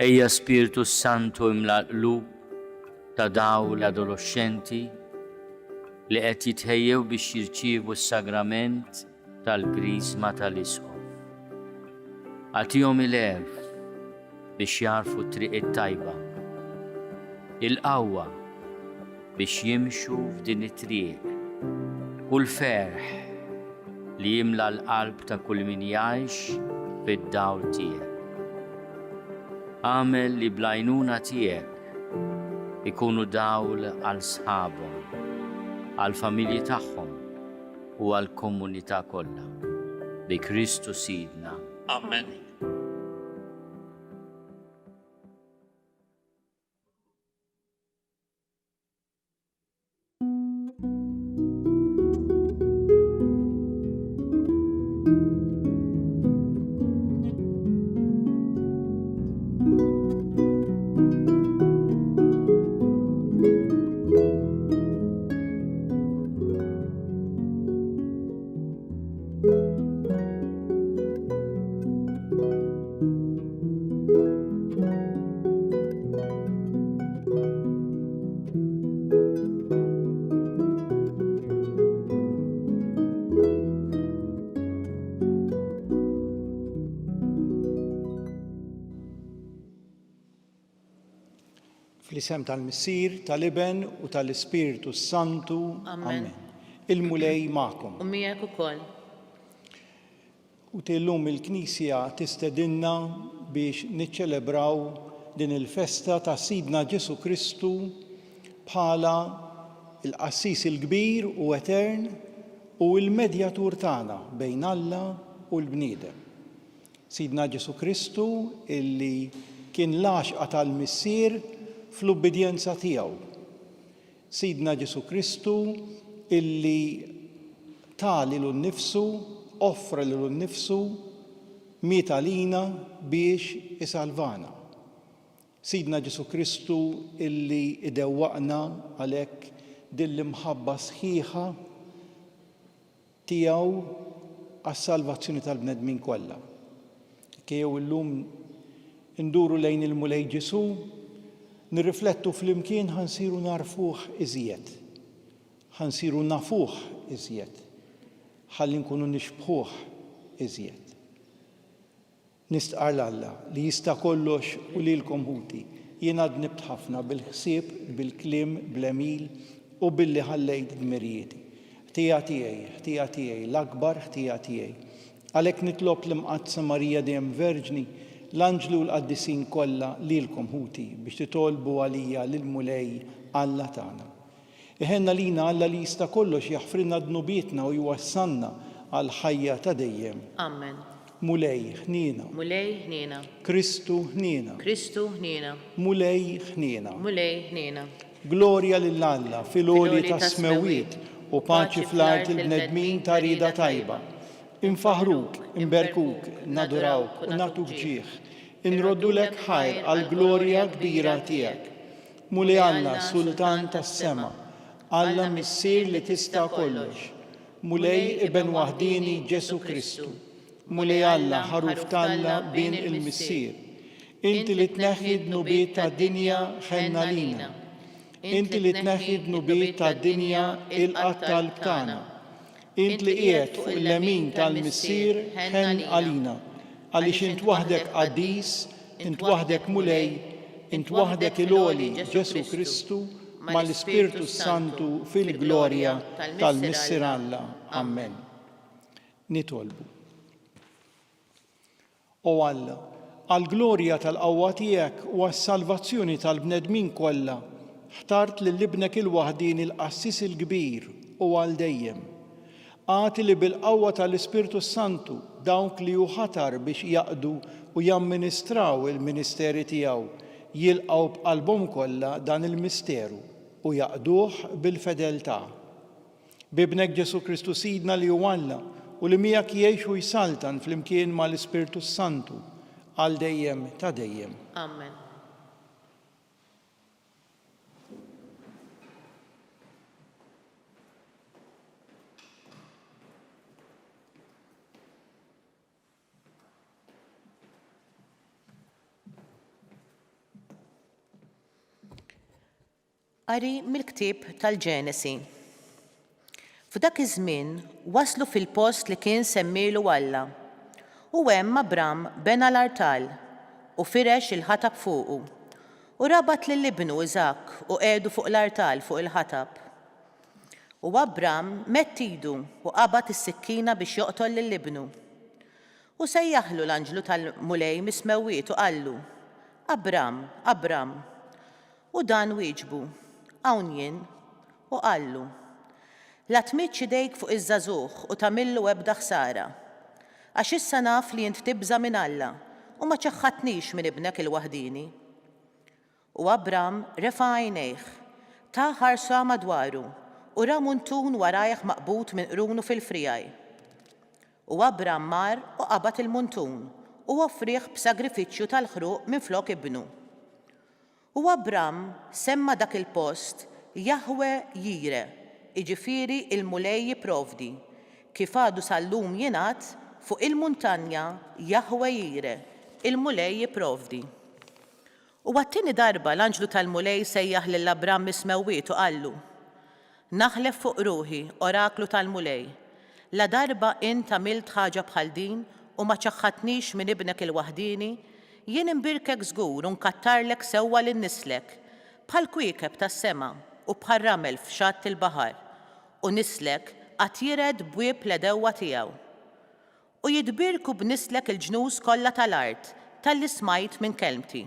Ejja Spiritu Santu imla l-qlub ta' daw l-adolescenti li qed jitħejjew biex jirċievu s-sagrament tal-Krisma tal-Isqof. Għatihom il-għerf biex jarfu t-triq it-tajba, il-qawwa biex jimxu f'din it-triq u l-ferħ li jimla l-qalb ta' kull min jgħix fid-dawl tiegħek. Għamel li blajnuna tiegħek ikunu dawl għal sħabhom, għal familji tagħhom u għal komunità kollha. Bi Kristu Sidna. Amen. Fl-isem tal-Missier, tal-Iben u tal-Ispiritu Santu. Amen. Il-mulej magħkom. U miegħek ukoll. U tillum il-Knisja tistedinna biex niċċelebraw din il-festa ta' Sidna Ġesu Kristu bħala il-Qassis il-kbir u etern u l-medjatur tagħna bejn Alla u l-bniedem. Sidna Ġesu Kristu illi kien l-għaxqa tal-Missier fl-ubbidjenza tiegħu. Sidna Ġesu Kristu illi tali l-nifsu, offra l-nifsu, miet għalina biex isalvana. Sidna Ġesu Kristu illi idewwaqna għalhekk din l-imħabba sħiħa tiegħu għas-salvazzjoni tal-bnedmin kollha. Kieku illum induru lejn il-mulej Ġesu, nirriflettu fl-imkien ħansiru narfuh iżjed, ħansiru nafuh iżjed, ħalli nkunu nixbħuh iżjed. Nistqar l-Alla li jista' kollox u lilkom ħuti, jien għadnibt ħafna bil-ħsieb, bil-kliem, bl-emil u billi ħallejt dmirijieti. Ħtija tiegħi, l-akbar ħtija tiegħi. Għalhekk nitlob l-Imqaddsa Marija dejjem Verġni, l-anġlu l-qaddisin kollha lilkom ħuti biex titolbu għalija lill-mulej Alla tagħna. Iħenna lina Alla li jista' kollox jaħfrilna dnubietna u jwassalna għal ħajja ta' dejjem. Amen. Mulej ħniena. Mulej ħniena. Kristu ħniena. Kristu ħniena. Mulej ħniena. Mulej ħniena. Glorja lill-Alla fil-għoli ta' smewiet u paċi fl-art il-bnedmin ta' rida tajba. Infaħruk, imberkuk, nadurawk u natuk ġieħ. Inroddulek ħajr għal-glorja kbira tiegħek. Mulej Alla, Sultan tas-sema, Alla Missier li tista' kollox. Mulej Iben waħdini Ġesu Kristu. Mulej Alla, ħaruf talla bin il-Missier. Inti li tneħħi d-nubiet tad-dinja ħenna lina. Inti li tneħħi d-nubiet tad-dinja il-qattal tagħna. Int li qiegħed fuq il-lemin tal-Missier ħen għalina, għaliex int waħdek qaddis, int waħdek mulej, int waħdek il-għoli Ġesu Kristu mal-Ispiritu Santu fil-glorja tal-Missier Alla. Amen. Nitolbu. O Alla, għall-glorja tal-qawwa tiegħek u għas-salvazzjoni tal-bnedmin kollha, ħtart lill-ibnek il-waħdin il-Qassis il-kbir u għal dejjem. Għati li bil-qawwa tal-Ispiritu Santu dawk li hu ħatar biex jaqdu u jamministraw il-ministeri tiegħu jilqgħu b'qalbhom kollha dan il-misteru u jaqduh bil-fedeltà. Bibnek Ġesu Kristu Sidna li hu Alla u li miegħek jgħix u jsaltan flimkien mal-Ispiritu Santu għal dejjem ta' dejjem. Amen. Qari mill-ktieb tal-Ġenesi. F'dak iż-żmien waslu fil-post li kien semmielu Alla. U hemm Abram bena l-artal u firex il-ħatab fuqu. U rabat lill-ibnu Iżak u qiegħdu fuq l-artal fuq il-ħatab. U Abram mett idu u qabad is-sikkina biex joqtol lill-ibnu. U sejjaħlu l-anġlu tal-mulej mismewwiet u qallu: Abram, Abram. U dan wieġbu: hawn jien, u qallu: la tmidx idejk fuq iż-żagħżugħ u tagħmillu ebda ħsara, għax issa naf li int tibża minn Alla u ma ċaħħadnix minn ibnek il-waħdini. U Abram refa' għajnejh, ta' ħarsa madwaru u ra muntun warajh maqbut minn qrunu fil-frijaj. U Abram mar u qabad il-muntun u offrih b'sagrifiċċju tal-ħruq minflok ibnu. U Abram semma dak il-post Jahwe Jire, jiġifieri il-mulej jipprovdi, kif għadu sal-lum jingħad fuq il-muntanja Jahwe Jire, il-mulej jipprovdi. U għat-tieni darba l-anġlu tal-mulej sejjaħ lill-Abram mismewwiet u qallu: naħlef fuq ruħi, oraklu tal-mulej, la darba int għamilt ħaġa bħal din u ma ċaħħadnix minn ibnek il-waħdini, jien imbirkek żgur u nkattarlek sewwa lin nislek bħal kwiekeb tas-sema u bħal ramel f'xatt il-baħar u nislek qatt jired bwieb l-edewwa tiegħu. U jitbirku b'nislek il-ġnus kollha tal-art tal-li smajt minn kelmti.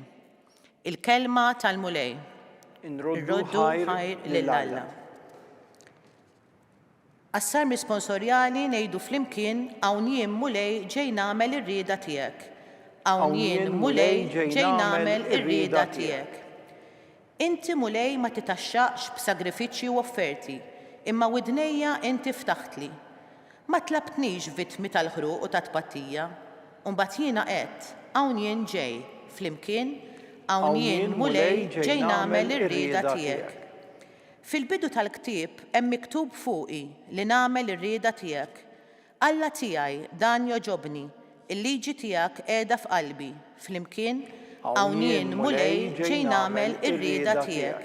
Il-kelma tal-mulej. Irroddu ħajr lill-Alla. Assar risponsorjali ngħidu flimkien hawn jien mulej ġej nagħmel ir-rieda tiegħek. Hawn jien mulej ġej nagħmel ir-rieda tiegħek. Inti mulej ma titaxxaqx b'sagrifiċċji u offerti, imma widnejja inti ftaħtli. Ma tlabtnix vittmi tal-ħruq u tat-tpattija, u mbagħad jiena qed hawn jien ġej flimkien hawn jien mulej ġej nagħmel ir-rieda tiegħek. Fil-bidu tal-ktieb hemm miktub fuqi li nagħmel ir-rieda tiegħek. Alla tiegħi dan joġobni, il-liġi tiegħek qiegħda f'qalbi, flimkien hawn jien mulej ġej nagħmel ir-rieda tiegħek.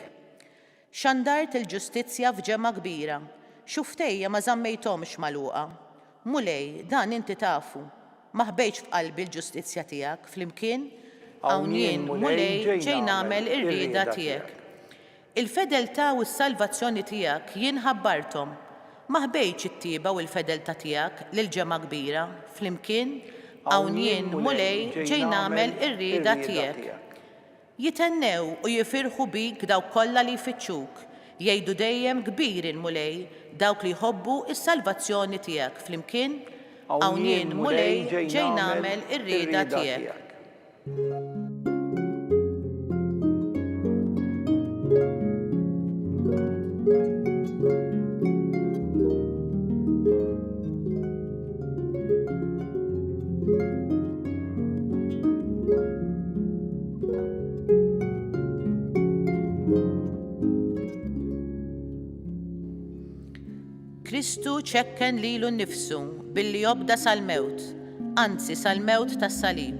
Xandart il-ġustizzja f'ġemma kbira, xuftejja ma żammejthomx magħluqa. Mulej dan inti tafu, ma ħbejtx f'qalbi l-ġustizzja tiegħek, flimkien hawn jien mulej ġej nagħmel ir-rieda tiegħek. Il-fedeltà u s-salvazzjoni tiegħek jien ħabbarthom, ma ħbejtx it-tieba u l-fedeltà tiegħek lil ġemma kbira, flimkien hawn jien mulej ġej nagħmel ir-rieda tiegħek. Jitennew u jifirħu bik dawk kollha li jfittxuk, jgħidu dejjem kbir il-mulej dawk li jħobbu s-salvazzjoni tiegħek, flimkien hawn jien mulej ġej nagħmel ir-rieda tiegħek. Kristu ċekken lilu nnifsu billi jobda sal-mewt, anzi sal-mewt tas-salib.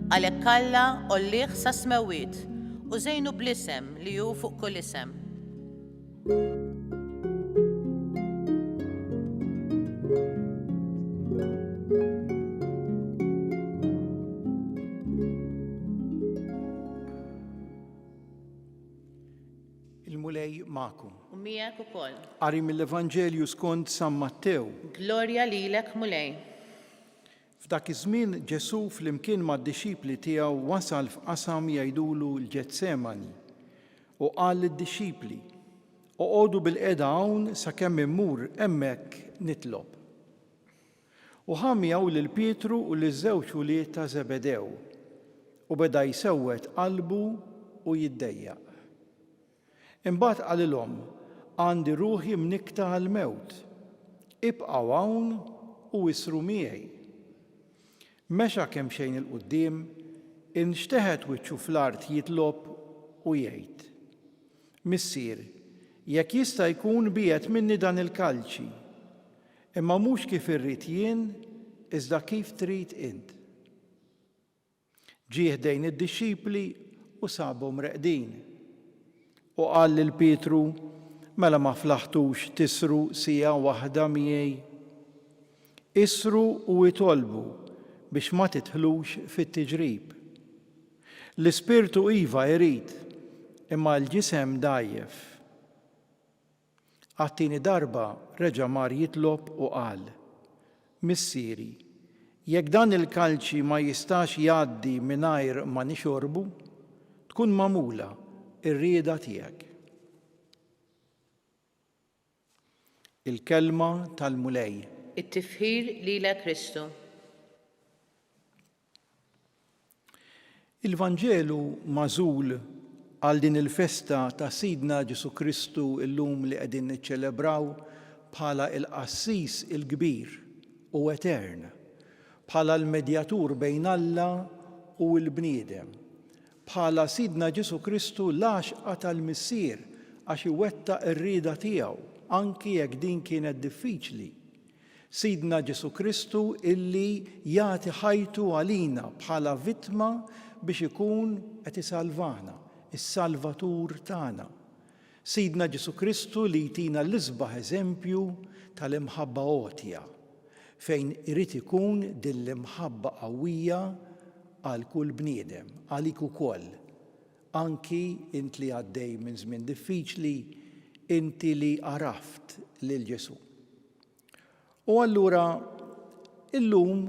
Għalhekk Alla ollih sa smewwiet u żejnu bl-isem li hu fuq kull isem. Il-mulej magħkom. U miegħek ukoll. Qari mill-Evanġelju skont San Mattew. Glorja lilek mulej. F'dak iż-żmien Ġesu flimkien mad-dixxipli tiegħu wasal f'qasam jgħidulu l-Ġetsemani u qal lid-dixxipli: oqgħodu bil-qiegħda hawn sakemm immur hemmhekk nitlob. U ħa miegħu lil Pietru u liż-żewġ ulied ta' Żebedew u beda jsewwed qalbu u jiddejjaq. Imbagħad qalilhom: għandi ruħi mnikta għall-mewt, ibqgħu hawn u isru miegħi. Mexa kemm xejn il-quddiem, inxteħed wiċċu fl-art jitlob u jgħid: Missier, jekk jista' jkun biegħed minni dan il-kalċi, imma mhux kif irrid jien, iżda kif trid int. Ġie ħdejn id-dixxipli u sabhom reqdin. u qal lil Pietru, mela ma flaħtux tisru sija waħda miegħi. Isru u itolbu biex ma titħlux fit-tiġrib. L-ispirtu iva jrid, imma l-ġisem dajjef. Għattini darba reġa' mar jitlob u qal, Missieri, jekk dan il-kalċi ma jistax jgħaddi mingħajr ma nixorbu, tkun magħmula ir-rieda tiegħek. Il-kelma tal-mulej. It-tifħir lilek Kristu. Il-Vanġelu mażul għal din il-festa ta' Sidna Ġesu Kristu illum li qegħdin niċċelebraw bħala il-qassis il-kbir u etern, bħala l-medjatur bejn Alla u l-bniedem, bħala Sidna Ġesu Kristu l-għaxqa tal-missier għax iwettaq ir-rieda tiegħu anki jekk din kienet diffiċli. Sidna Ġesu Kristu illi jagħti ħajtu għalina bħala vittma biex ikun qed isalvana, is-Salvatur tagħna. Sidna Ġesu Kristu li jtina l-isbaħ eżempju tal-imħabba għotja, fejn irid ikun din l-imħabba qawwija għal kull bniedem, għalik ukoll, anki int li għaddej minn żmien diffiċli, inti li għaraft lil Ġesu. U allura illum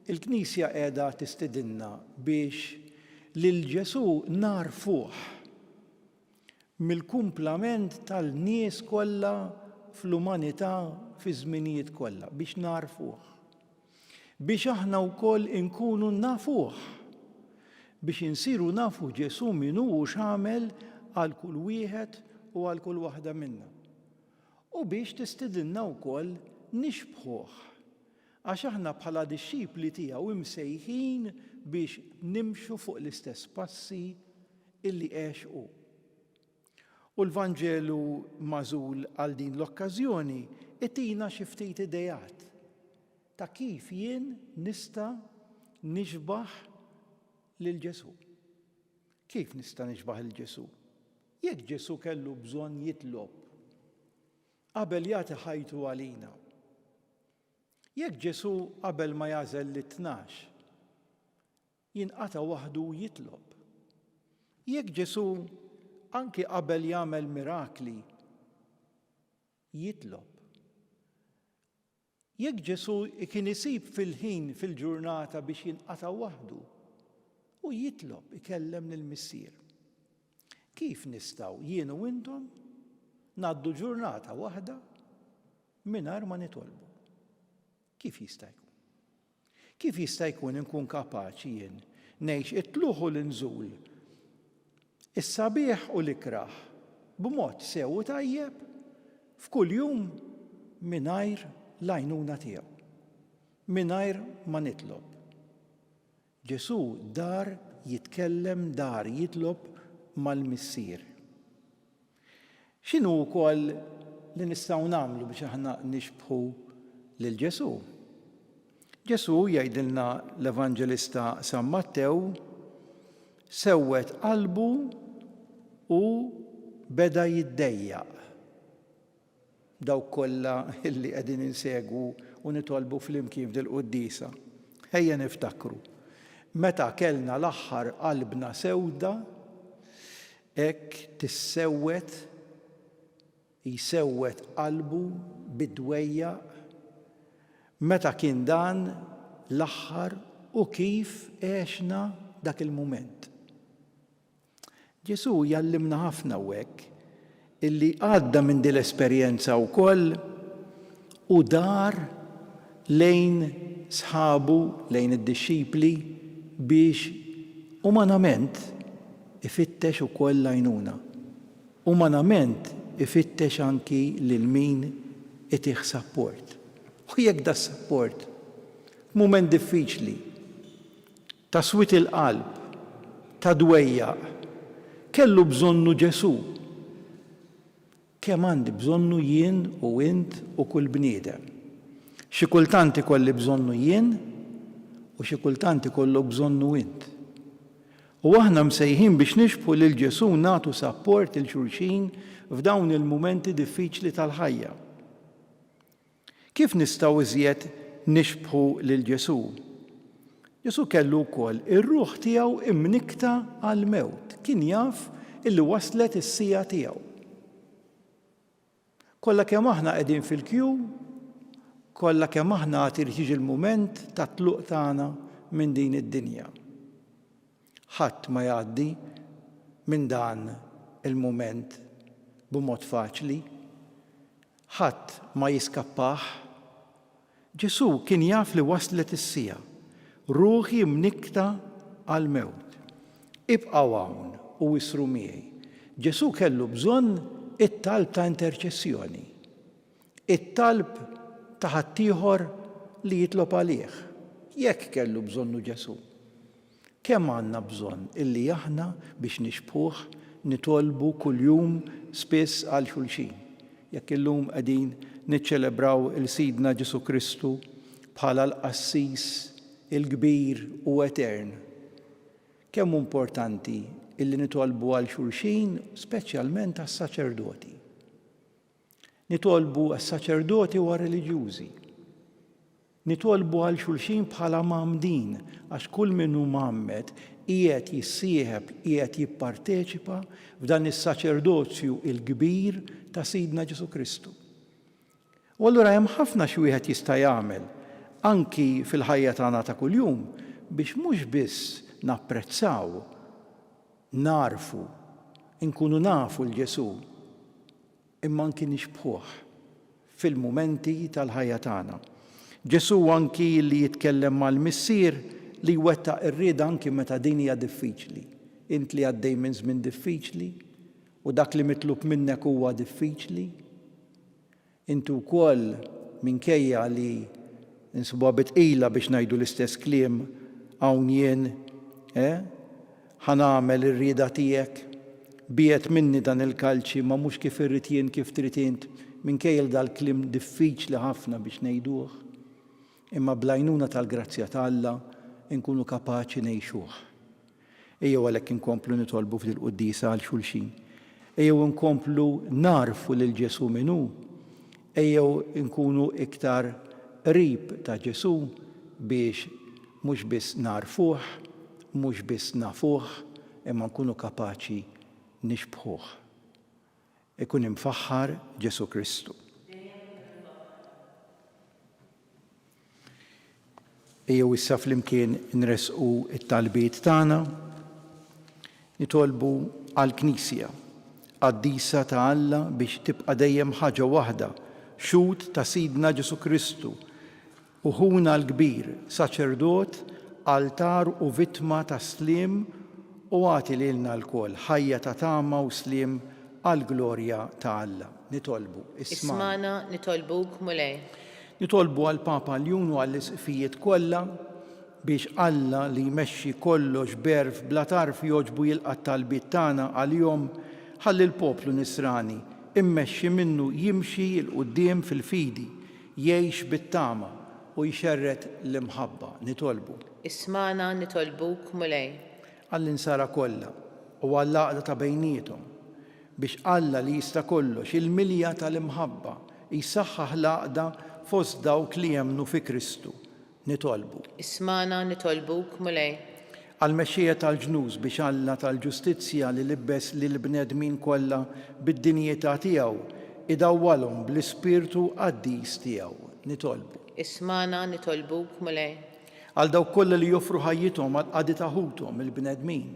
il-Knisja qiegħda tistidinna biex lil Ġesu narfuh mill-kumplament tal-nies kollha fl-umanità fi żminijiet kollha, biex narfuh. Biex aħna wkoll inkunu nafuh, biex insiru nafu Ġesu min hu x'għamel għal kull wieħed u għal kull waħda minna. U biex tistidinna wkoll nixbħuh, għax aħna bħala dixxipli tiegħu imsejħin biex nimxu fuq l-istess passi illi għex hu. U l-Vanġelu mażul għal din l-okkażjoni itina xi ftit idejat ta' kif jien nista' nixbaħ lil Ġesu. Kif nista' nixbaħ lil Ġesu? Jekk Ġesu kellu bżonn jitlob qabel jagħti ħajtu għalina. Jekk Ġesu qabel ma jażel l-12 jinqata' waħdu jitlob. Jekk Ġesu anki qabel jagħmel mirakli jitlob. Jekk Ġesu kien isib fil-ħin fil-ġurnata biex jinqata' waħdu u jitlob ikellem lill-missier. Kif nistgħu jien u intom ngħaddu ġurnata waħda mingħajr ma nitolbu? Kif jista' jkun? Kif jista' jkun inkun kapaċi jien ngħix it-tluħ u l-inżul, is-sabiħ u l-ikraħ b'mod sew u tajjeb f'kull jum mingħajr l-għajnuna tiegħu, mingħajr ma nitlob. Ġesu dar jitkellem, dar jitlob mal-missier. X'inhu wkoll li nistgħu nagħmlu biex aħna nixbħu lil Ġesu? Ġesu jgħidilna l-Evanġelista San Mattew sewwet qalbu u beda jiddejjaq. Dawk kollha illi qegħdin insegwu u nitolbu flimkien fil-Qudiesa. Ejja niftakru. Meta kellna l-aħħar qalbna sewda, hekk tissewwet jsewwet qalbu bid-dwejjaq meta kien dan l-aħħar u kif għexna dak il-mument. Ġesu jallimna ħafna hekk illi għadda minn din l-esperjenza wkoll u dar lejn sħabu, lejn id-dixxipli biex umanament ifittex ukoll għajnuna. Umanament ifittex anki lil min itih support. U jekk da support, mument diffiċli, ta' swit il-qalb, ta' dwejjaq, kellu bżonnu Ġesu. Kemm għandi bżonnu jien u int u kull bniedem. Xi kultant ikolli bżonnu jien u xi kultant ikollu bżonnu int. U aħna msejħin biex nixbħu lil Ġesu nagħtu support il xulxin f'dawn il-mumenti diffiċli tal-ħajja. Kif nistgħu iżjed nixbħu lil Ġesu? Ġesu kellu wkoll ir-ruħ tiegħu imnikta għall-mewt. Kien jaf illi waslet is-sija tiegħu. Kollha kemm aħna qegħdin fil-kju, kollha kemm aħna trid jiġi l-mument ta' tluq tagħna minn din id-dinja. Ħadd ma jgħaddi minn dan il-mument b'mod faċli, ħadd ma jiskappaħ. Ġesu kien jaf li waslet is-sija, ruħi mnikta għall-mewt. Ibqgħu hawn u wisru miegħi. Ġesu kellu bżonn it-talb ta' interċessjoni, it-talb ta' ħaddieħor li jitlob għalih. Jekk kellu bżonnu Ġesu. Kemm għandna bżonn illi aħna biex nixbħuh nitolbu kuljum spiss għal xulxin. Jekk illum qegħdin niċċelebraw il-Sidna Ġesu Kristu bħala l-Qassis il-kbir u etern. Kemm importanti illi nitolbu għal xulxin, speċjalment għas-saċerdoti. Nitolbu għas-saċerdoti u reliġjużi. Nitolbu għal xulxin bħala mamdin, għax kull minnu mammet qiegħed jissieħeb, qiegħed jipparteċipa f'dan is-saċerdozju il-kbir ta' Sidna Ġesu Kristu. U allura hemm ħafna xi wieħed jista' jagħmel anki fil-ħajja tagħna ta' kuljum biex mhux biss napprezzaw, narfu, nkunu nafu l-Ġesu, imma anki nixbħuh fil-mumenti tal-ħajja tagħna. Ġesu anki li jitkellem mal-missier li jwettaq ir-rieda anki meta din hija diffiċli. Int li għaddej minn żmien diffiċli u dak li mitlub minnek huwa diffiċli. Intu wkoll minkejja li insibuha bitqila biex ngħidu l-istess kliem hawn jien ħanagħmel ir-rieda tiegħek, biet minni dan il-kalċi ma mhux kif irrid jien kif trid int, minkejja dal-kliem diffiċli ħafna biex ngħiduh. Imma blajnuna tal-grazzja tal-Alla nkunu kapaċi ngħixuh. Ejjew għalhekk inkomplu nitolbu fil-qudiesa għal xulxin. Ejjew inkomplu narfu lil Ġesu min hu. Ejjew nkunu iktar qrib ta' Ġesu biex mhux biss narfuh, mhux biss nafuh, imma nkunu kapaċi nixbħuh. Ikun imfaħħar Ġesu Kristu. Ejjew issa flimkien nresqu it-talbiet tagħna, nitolbu għall-Knisja qaddisa ta' Alla biex tibqa' dejjem ħaġa waħda, xhud ta' Sidna Ġesu Kristu, uħuna l-kbir, saċerdot, altar u vittma ta' sliem u għati lilna l-kol ħajja ta' tama u sliem għall-glorja ta' Alla. Nitolbu. Ismana nitolbuk mulej. Nitolbu għal-Papa Ljun u għall-isqifijiet kollha biex Alla li jmexxi kollox berf bla tarf joġbu jilqa' talbiet tagħna għal-jom ħalli l-poplu Nisrani immexxi minnu jimxi l-quddiem fil-fidi, jgħix bit-tama u jxerret l-imħabba. Nitolbu. Ismana nitolbuk mulej. Għall-insara kollha u għall-għaqda ta' bejniethom biex Alla li jista' kollox il-milja tal-imħabba jisaħħaħ l-għaqda fost dawk li jemmnu fi Kristu. Nitolbu. Ismana nitolbuk mulej. Għal-mexxija tal-ġnus biex Alla tal-ġustizzja li libbes lill-bnedmin kollha bid-dinjità tiegħu idawwalhom bl-ispirtu qaddis tiegħu. Nitolbu. Ismana nitolbuk mulej. Għal dawk kollha li joffru ħajjithom għal qadi taħuthom il-bnedmin,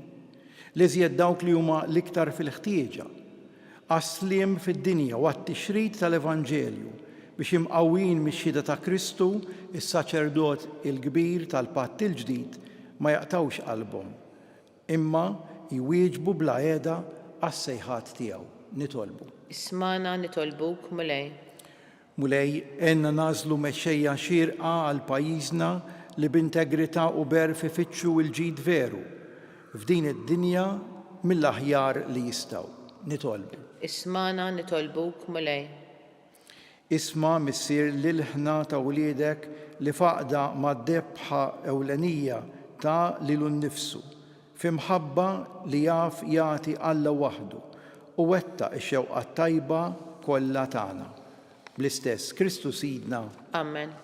li żjed dawk li huma l-iktar fil-ħtieġa, għas-sliem fid-dinja u għat-tixrid tal-Evanġelju biex imqawwin mix-xhieda ta' Kristu, is-saċerdot il-kbir tal-Patt il-ġdid ma jaqtawx qalbhom, imma jwieġbu bla qiegħda għas-sejħat tiegħu. Nitolbu. Ismana nitolbuk mulej. Mulej, għenna nażlu mexxejja xierqa għal pajjiżna li b'integrità u berf ifittxu l-ġid veru f'din id-dinja mill-aħjar li jistgħu. Nitolbu. Ismana nitolbuk mulej. Isma' missier lil-ħna ta' wliedek li faqda mad-debħa ewlenija ta' lilu nnifsu fi mħabba li jaf jagħti Alla waħdu u wettaq ix-xewqa tajba kollha tagħna. Bl-istess Kristu Sidna. Amen.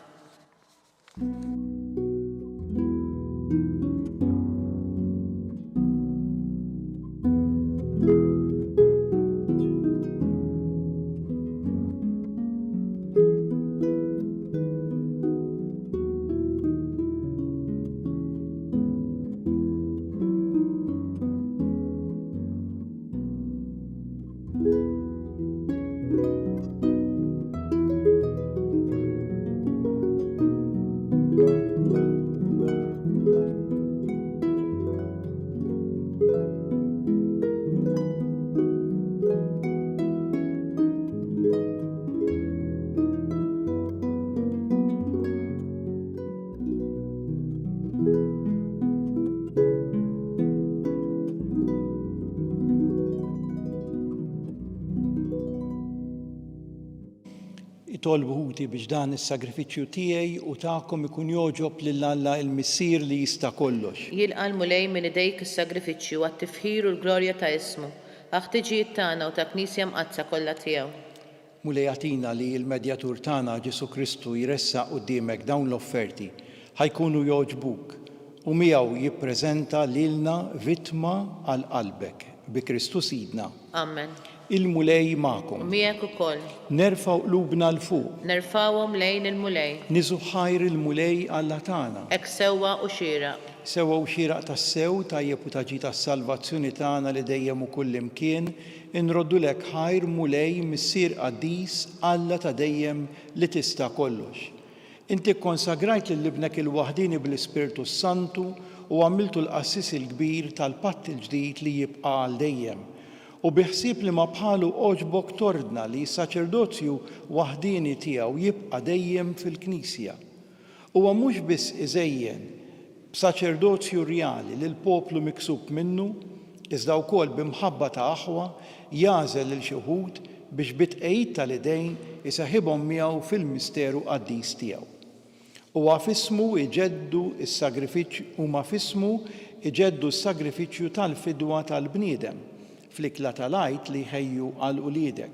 Tolbu ħuti biex dan is-sagrifiċċju tiegħi u tagħkom ikun joġob lil Alla il-Missier li jista' kollox. Jilqa' l-mulej minn idejk is-sagrifiċċju għat-tifħir u l-glorja ta' ismu, ħtiġijiet tagħna u ta' Knisja mqazza kollha tiegħu. Mulej għatina li l-Medjatur tagħna Ġesu Kristu jressaq quddiemek dawn l-offerti ħajkunu joġbuk u miegħu jippreżenta lilna vittma għal qalbek bi Kristu Sidna. Amen. Il-mulej magħkom. Miegħek ukoll. Nerfgħu qlubna l fuq. Nerfawhom lejn il-mulej. Niżu ħajr il-mulej Alla tagħna. Hekk sewwa u xieraq. Sewwa u xieraq tas-sew tajjeb u taġi tas-salvazzjoni tagħna li dejjem u kull imkien inroddu lek ħajr mulej missier qaddis Alla ta' dejjem li tista' kollox. Inti konsagrajt lil ibnek il-waħdini bl-Ispirtu Santu u għamiltu l-qassis il-kbir tal-patt il-ġdid li jibqa' għal dejjem. U biħsieb li ma bħalu oġbok tordna li s-saċerdozju waħdini tiegħu jibqa' dejjem fil-Knisja. Huwa mhux biss iżejjen b'saċerdozju rjali lil poplu miksub minnu, iżda wkoll b'imħabba ta' aħwa jażel lil xi wħud biex bitqejjed tal-idejn isaħibhom miegħu fil-misteru qaddis tiegħu. Huwa f'ismu iġeddu s-sagrifiċċju tal-fidwa tal-bniedem fl-ikla tal-għajt li jħejju għal uliedek.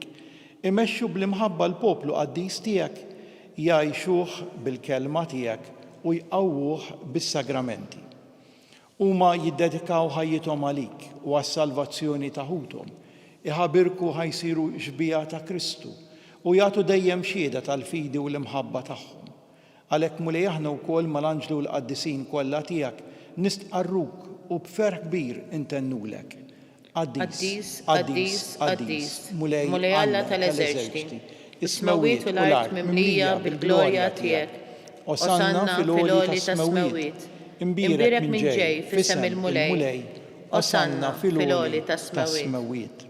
Imexxu bl-imħabba l-poplu qaddis tiegħek jgħixuh bil-kelma tiegħek u jqawwuh bis-sagramenti. Huma jiddedikaw ħajjithom għalik u għas-salvazzjoni ta' ħuthom. Iħabirku ħajsiru xbija ta' Kristu u jagħtu dejjem xhieda tal-fidi u l-imħabba tagħhom. Għalhekk mulej aħna wkoll mal-anġlu l-qaddisin kollha tiegħek nistqarruk u b'ferħ kbir intennulek. Qaddis, mulej Alla tal-eżerċiti, is-smawiet u l-art mimlija bil-glorja tiegħek. Osanna fil-għoli tas-smawiet, imbierek minn ġej f'isem il-mulej. Osanna fil-għoli tas-smawiet.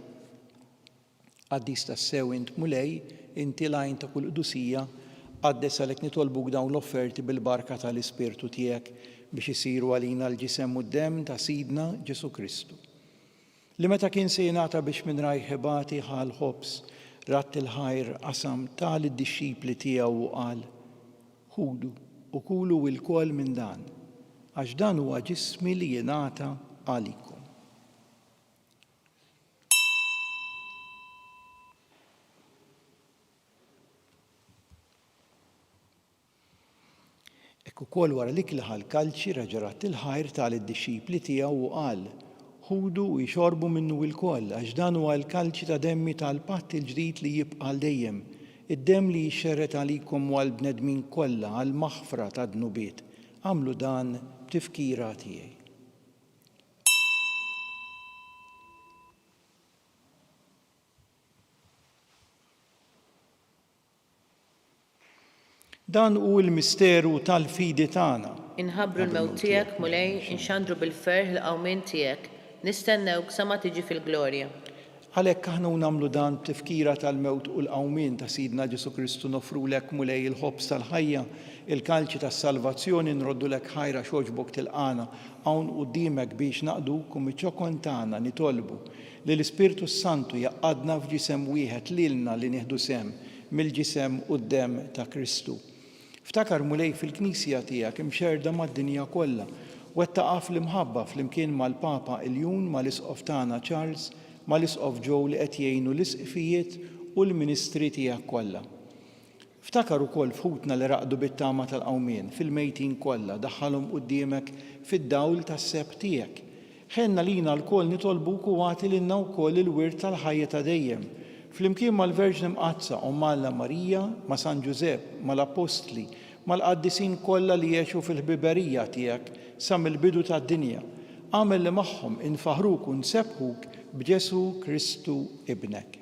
Qaddis tas-sew int mulej, inti lajn ta' kull qdusija, qaddes għalhekk nitolbuk dawn l-offerti bil-barka tal-Ispirtu tiegħek biex isiru għalina l-ġisem u d-demm ta' Sidna Ġesu Kristu. Li meta kien se jingħata biex minn rajħibati ħal ħobs ratt il-ħajr qasam tal id-dixxipli tiegħu u qal: ħudu u kulu il-kol minn dan, għax dan huwa ġismi li jingħata għalikom. Ekk ukoll wara li kilħa l-kalċi reġa' ratt il-ħajr tal id-dixxipli tiegħu u qal: ħudu u jxorbu minnu il-koll, għax dan huwa l-kalċi ta' demmi tal-patt il-ġdid li jibqa' dejjem, id-demm li jixxerret għalikom u għall-bnedmin kollha għall-maħfra ta' dnubiet. Għamlu dan b'tifkira tiegħi. Dan hu l-misteru tal-fidi tagħna. Inħabbru l-mewt tiegħek mulej, inxandru bil-ferħ l-qawmien tiegħek. Nistennewk sa ma tiġi fil-glorja. Għalhekk aħna nagħmlu dan tifkira tal-mewt u l-qawmien ta' Sidna Ġesu Kristu nofrulek mulej il-ħobs tal-ħajja, il-kalċi tas-salvazzjoni nroddulek ħajra xogħġbok tilqana hawn quddiemek biex naqduk u miċ-ċokon tagħna nitolbu li l-Ispirtu Santu jaqgħadna f'ġisem wieħed lilna li nieħdu sem mill-ġisem u d-demm ta' Kristu. Ftakar mulej fil-Knisja tiegħek imxerda mad-dinja kollha wettaqa fl-imħabba flimkien mal-Papa Iljun mal-Isqof tagħna Charles mal-Isqof Joe li qed jgħinu l-isqfijiet u l-ministri tiegħek kollha. Ftakar ukoll fħutna li raqdu bit-tama tal-qawmien fil-mejtin kollha daħħalhom quddiemek fid-dawl tas-seb tiegħek. Ħenna lina l-koll nitolbuk u għati lilna wkoll il-wirt tal-ħajja ta' dejjem. Flimkien mal-Verġni Mqazza u Malla Marija, ma' San Ġusepp, mal-Apostli, mal-qaddisin kollha li jgħixu fil-ħbiberija tiegħek sa mill-bidu tad-dinja. Għamel li magħhom infaħruk u nsebħuk b'Ġesu Kristu ibnek.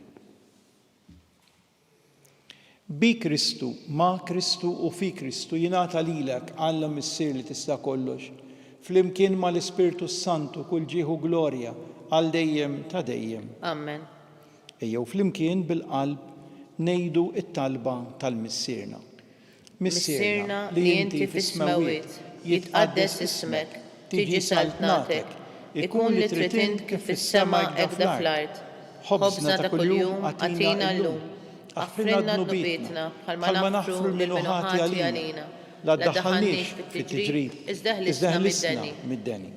Bi Kristu, ma' Kristu u fi Kristu jingħata lilek Alla missier li tista' kollox. Flimkien mal-Ispirtu Santu kull ġieħu glorja għal dejjem ta' dejjem. Amen. Ejjew flimkien bil-qalb ngħidu t-talba tal-missierna. Missierna li inti fis-smawiet, jitqaddes ismek, tiġi saltnatek, ikun li trid int kif fis-sema hekk fl-art. Ħobżna ta' kuljum għatina llum, aħfrilna dnubitna bħalma naħfru l-minuħati għalina. La ddaħħalniex fit-tiġrid, iżdaħlisna mid-deni.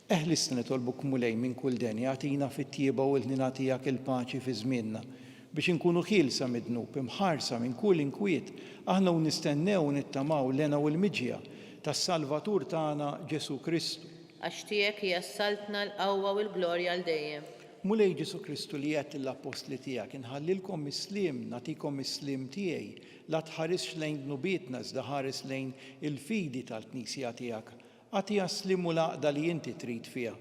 Eħlisna nitolbuk mulej minn kull deni għatina fit-tjieba u l-ħnina tiegħek il-paċi fi żmienna biex inkunu ħielsa mid-dnub, imħarsa minn kull inkwiet, aħna u nistennew u nittamaw lena u l-miġja tas-Salvatur tagħna Ġesu Kristu. Għax tiegħek hija saltna l-qawwa u l-glorja għal dejjem. Mulej Ġesu Kristu li qed l-apostli tiegħek inħallilkom is-sliem, nagħtikom is-sliem tiegħi, la tħarisx lejn dnubietna iżda ħares lejn il-fidi tal-Knisja tiegħek. Għatiha slim u l-għaqda li inti trid fiha.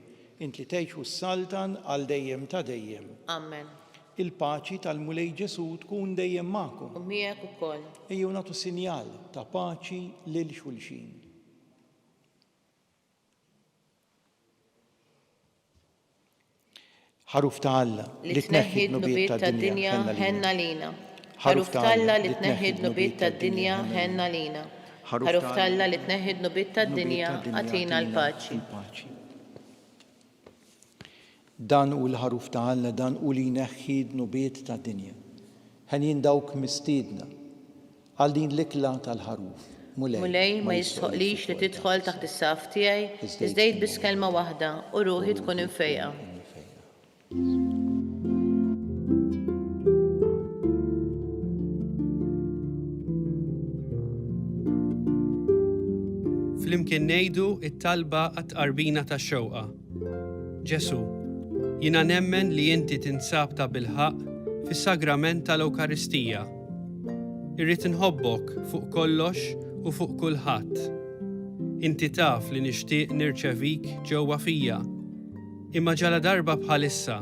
Inti tgħixu s-saltan għal dejjem ta' dejjem. Amen. Il-paċi tal-Mulej Ġesu tkun dejjem magħkom. U miegħek ukoll. Ejjew nagħtu sinjal ta' paċi lil xulxin. Ħaruf ta' Alla li tneħħi d-nubiet tad-dinja ħenna lina. Ħaruf ta' Alla li tneħħi d-nubiet tad-dinja ħenna lina. Ħaruf ta' Alla li tneħħi d-nubiet tad-dinja għatina l-paċi. Dan u l-ħaruf ta' Alla, dan u li jneħħi d-nubiet tad-dinja. Ħen dawk mistiedna għal din l-ikla tal-ħaruf. Mulej ma jistħoqlix li tidħol taħt is-saf tiegħi, iżdejt biss kelma waħda u ruħi tkun infejqa. Flimkien ngħidu t-talba għat-qarbina tax-xewqa. Ġesu, jiena nemmen li inti tinsab ta' bilħaq fis-sagrament tal-Ewkaristija. Irrid inħobbok fuq kollox u fuq kulħadd. Inti taf li nixtieq nirċevik ġewwa fija. Imma ġala darba bħalissa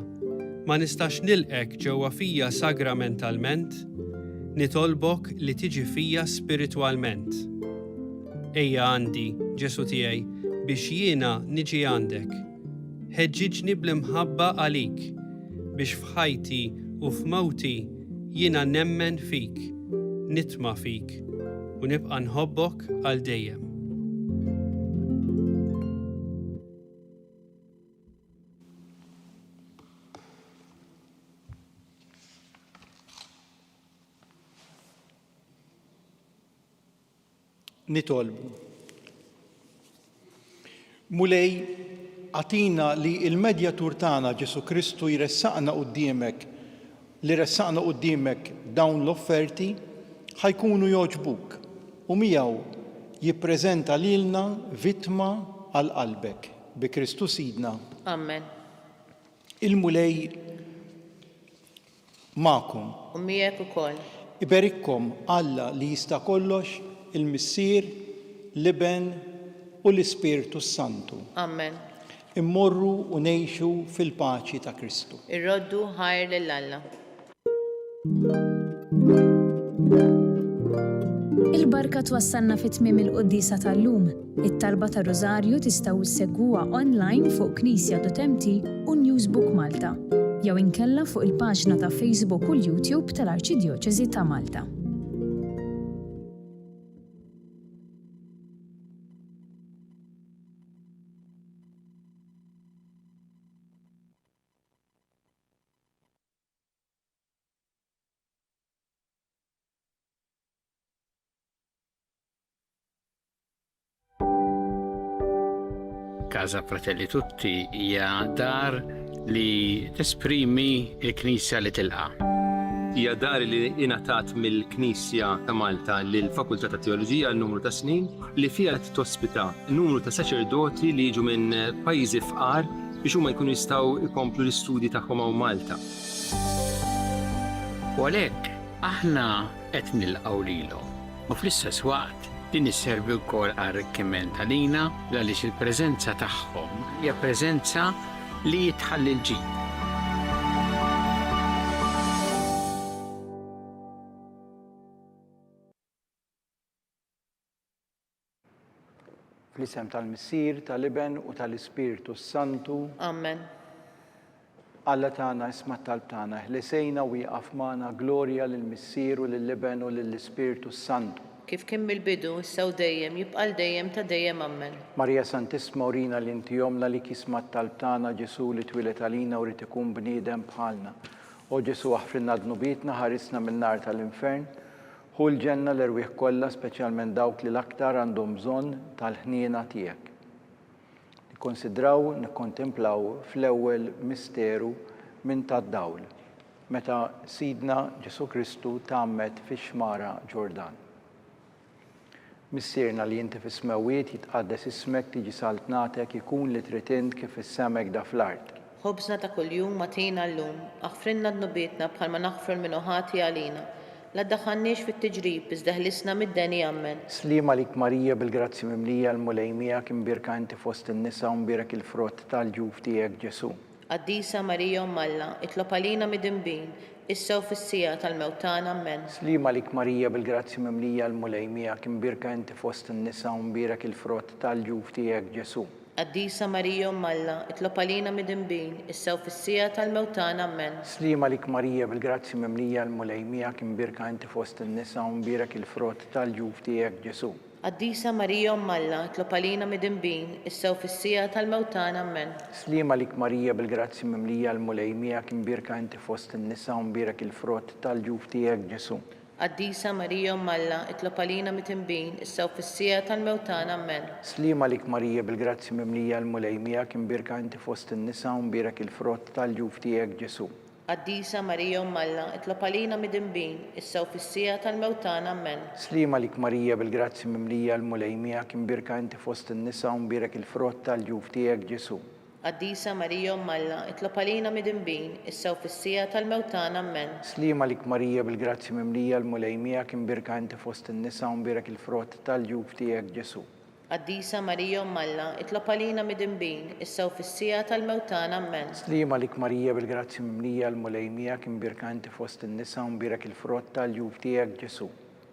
ma nistax nilqek ġewwa fija sagramentalment, nitolbok li tiġi fija spiritwalment. Ejja għandi, Ġesu tiegħi, biex jiena niġi għandek. Ħeġġiġni bl-imħabba għalik, biex f'ħajti u f'mawti jiena nemmen fik, nitma' fik u nibqa' nħobbok għal dejjem. Nitolbu. Mulej għatina li il-medjatur tagħna Ġesu Kristu jressaqna quddiemek dawn l-offerti ħajkunu jogħġbuk u miegħu jippreżenta lilna vittma għal qalbek bi Kristu Sidna. Amen. Il-mulej magħkom. U miegħek ukoll. Iberikkom Alla li jista' kollox, il-Missier, l-Iben u l-Ispirtu Santu. Amen. Immorru u ngħixu fil-paċi ta' Kristu. Irroddu ħajr lill-Alla. Il-barka twassalna fit-tmiem il-Quddisa tal-lum. It-talba ta' Rożarju tistgħu issegwuha online fuq Knisja.mt u Newsbook Malta. Jew inkella fuq il-paġna ta' Facebook u l-YouTube tal-Arċidjoċeżi ta' Malta. Casa Fratelli Tutti hija dar li tesprimi l-Knisja li tilqa'. Hija dar li ingħatat mill-Knisja ta' Malta lill-Fakultà ta' Teoloġija għal numru ta' snin li fiha tospita numru ta' saċerdoti li jiġu minn pajjiżi fqar biex huma jkunu jistgħu jkomplu l-istudji tagħhom hawn Malta. U għalhekk aħna qed nilqgħu lilhom. U fl-istess waqt din isservi wkoll arricchiment għalina għaliex il-preżenza tagħhom hija preżenza li jitħalli l-ġid. Fl-isem tal-Missier, tal-Iben u tal-Ispiritu Santu. Amen. Alla tagħna isma' talb tagħna, ħlisejna u jaqaf magħna glorja lill-Missier u lill-Iben u lill-Ispiritu Santu. Kif kien mill-bidu, issa u dejjem, jibqa' dejjem ta' dejjem ammen. Marija Santissima urina li inti jomna li kisma' talb tagħna Ġesu li twilet għalina u rid ikun bniedem bħalna. O Ġesu aħfrinna dnubietna, ħarisna min-nar tal-infern, hu l-ġenna l-irwieħ kollha speċjalment dawk li l-aktar għandhom bżonn tal-ħniena tiegħek. Nikkonsidraw, nikkontemplaw fl-ewwel misteru minn tad-dawl, meta Sidna Ġesu Kristu tgħammed fix-xmara Ġordan. Missierna li inti fis-smewwiet jitqaddes ismek tiġi saltnatek ikun li trid int kif is-semek da fl-art. Ħobżna ta' kuljum matina llum, aħfrinna dnubietna bħalma naħfru l-minuħati għalina. La ddaħħalniex fit-tiġrib, iżda ħlisna mid-deni ammen. Slima lik Marija bil-grazzi mimlija l-mulejmija kim birka inti fost in-nisa u mbirek il-frott tal-ġuf tiegħek Ġesu. Qaddisa Marija Alla, itlob għalina mid-inbin, issa u fis-sija tal-mewtan ammen. Slima lik Marija bil-grazzi mimlija l-mulejmija kim birka inti fost in-nisa u mbirek il-frott tal-ġuf tiegħek Ġesu. Qaddisa Marija Alla, itlob għalina mid-inbin, issa u fis-sija tal-mewtan ammen. Slima lik Marija bil-grazzi mimlija l-mulejmija kim birka inti fost in-nisa u mbirek il-frott tal-ġuf tiegħek Ġesu. Qaddisa Marija Alla, itlob għalina mid-inbin, issa u fis-sija tal-mewtan ammen. Slima lik Marija bil-grazzi mimlija l-mulejmija kim birka inti fost in-nisa u mbirek il-frott tal-ġuf tiegħek Ġesu. Qaddisa Marija Alla, itlob għalina mid-inbin, issa u fis-sija tal-mewtan ammen. Slima lik Marija bil-grazzi mimlija l-mulejmija kim birka inti fost in-nisa u mbirek il-frott tal-ġuf tiegħek Ġesu. Qaddisa Marija Alla, itlob għalina mid-inbin, issa u fis-sija tal-mewtan ammen. Slima lik Marija bil-grazzi mimlija l-mulejmija kim birka inti fost in-nisa u mbirek il-frott tal-ġuf tiegħek Ġesu. Qaddisa Marija Alla, itlob għalina mid-inbin, issa u fis-sija tal-mewtan ammen. Slima lik Marija bil-grazzi mimlija l-mulejmija kim birka inti fost in-nisa u mbirek il-frott tal-ġuf tiegħek Ġesu. Qaddisa Marija Alla, itlob għalina mid-inbin, issa u fis-sija tal-mewtan ammen. Slima lik Marija bil-grazzi mimlija l-mulejmija kim birka inti fost in-nisa u mbirek il-frott tal-ġuf tiegħek Ġesu.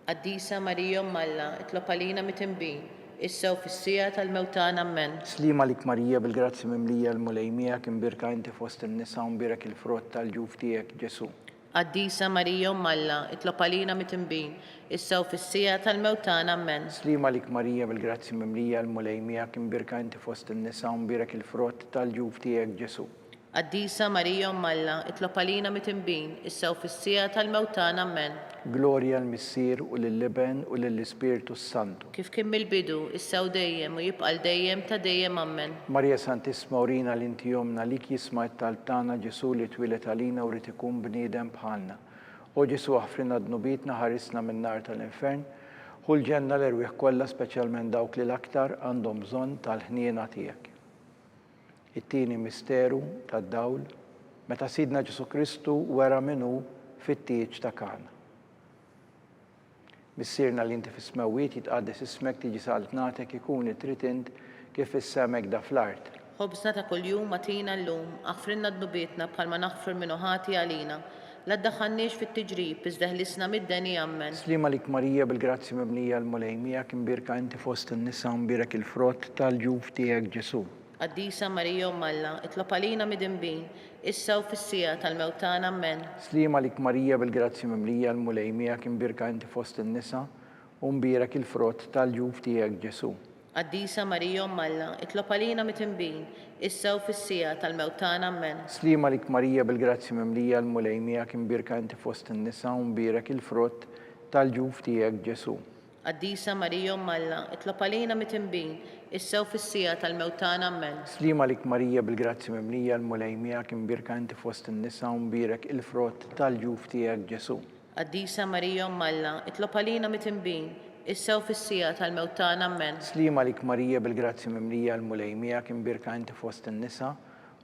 Qaddisa Marija Alla, itlob għalina mid-inbin, issa u fis-sija tal-mewtan ammen. Slima lik Marija bil-grazzi mimlija l-mulejmija kim birka inti fost in-nisa u mbirek il-frott tal-ġuf tiegħek Ġesu. Qaddisa Marija Alla, itlob għalina mid-inbin, issa u fis-sija tal-mewtan ammen. Slima lik Marija bil-grazzi mimlija l-mulejmija kim birka inti fost in-nisa u mbirek il-frott tal-ġuf tiegħek Ġesu. Qaddisa Marija Alla, itlob għalina mid-inbin, issa u fis-sija tal-mewtan ammen. Glorja l-Missier u lill-Iben u lill-Ispiritu Santu. Kif kien mill-bidu, issa u dejjem u jibqa' dejjem ta' dejjem ammen. Marija Santissima urina li inti jomna li jisma' t-talb tagħna Ġesu li twilet għalina u rid ikun bniedem bħalna. O Ġesu aħfrinna dnubietna, ħarisna min-nar tal-infern, hu l-ġenna l-irwieħ kollha speċjalment dawk li l-aktar għandhom bżonn tal-ħniena tiegħek. It-tieni misteru tad-dawl meta Sidna Ġesu Kristu wera minnu fit-tieġ ta' Kana. Missierna li inti fis-smewwiet jitqaddes ismek tiġi saltnatek ikun li trid int kif is-semek da fl-art. Ħobżna ta' kuljum matina llum, aħfrinna dnubietna bħalma naħfru l-minuħati għalina. La ddaħħalniex fit-tiġrib, iżda ħlisna mid-deni ammen. Slima lik Marija bil-grazzi mimlija l-mulejmija kim birka inti fost in-nisa u mbirek il-frott tal-ġuf tiegħek Ġesu. Qaddisa Marija Alla, itlob għalina mid-inbin, issa u fis-sija tal-mewtan ammen. Slima lik Marija bil-grazzi mimlija l-mulejmija kim birka inti fost in-nisa u mbirek il-frott tal-ġuf tiegħek Ġesu. Qaddisa Marija Alla, itlob għalina mid-inbin, issa u fis-sija tal-mewtan ammen. Slima lik Marija bil-grazzi mimlija l-mulejmija kim birka inti fost in-nisa u mbirek il-frott tal-ġuf tiegħek Ġesu. Qaddisa Marija Umm Alla, itlob għalina mit-tinbin, issa u fis-sija tal-mewt tagħna. Amen. Slima lik Marija bil-grazzi mimlija l-mulejmija kimbirka inti fost in-nisa u mbirek il-frott tal-ġuf tiegħek Ġesu. Qaddisa Marija Umm Alla, itlob għalina mit-tinbin, issa u fis-sija tal-mewt tagħna. Amen. Slima lik Marija bil-grazzi mimlija l-mulejmija kimbirka inti fost in-nisa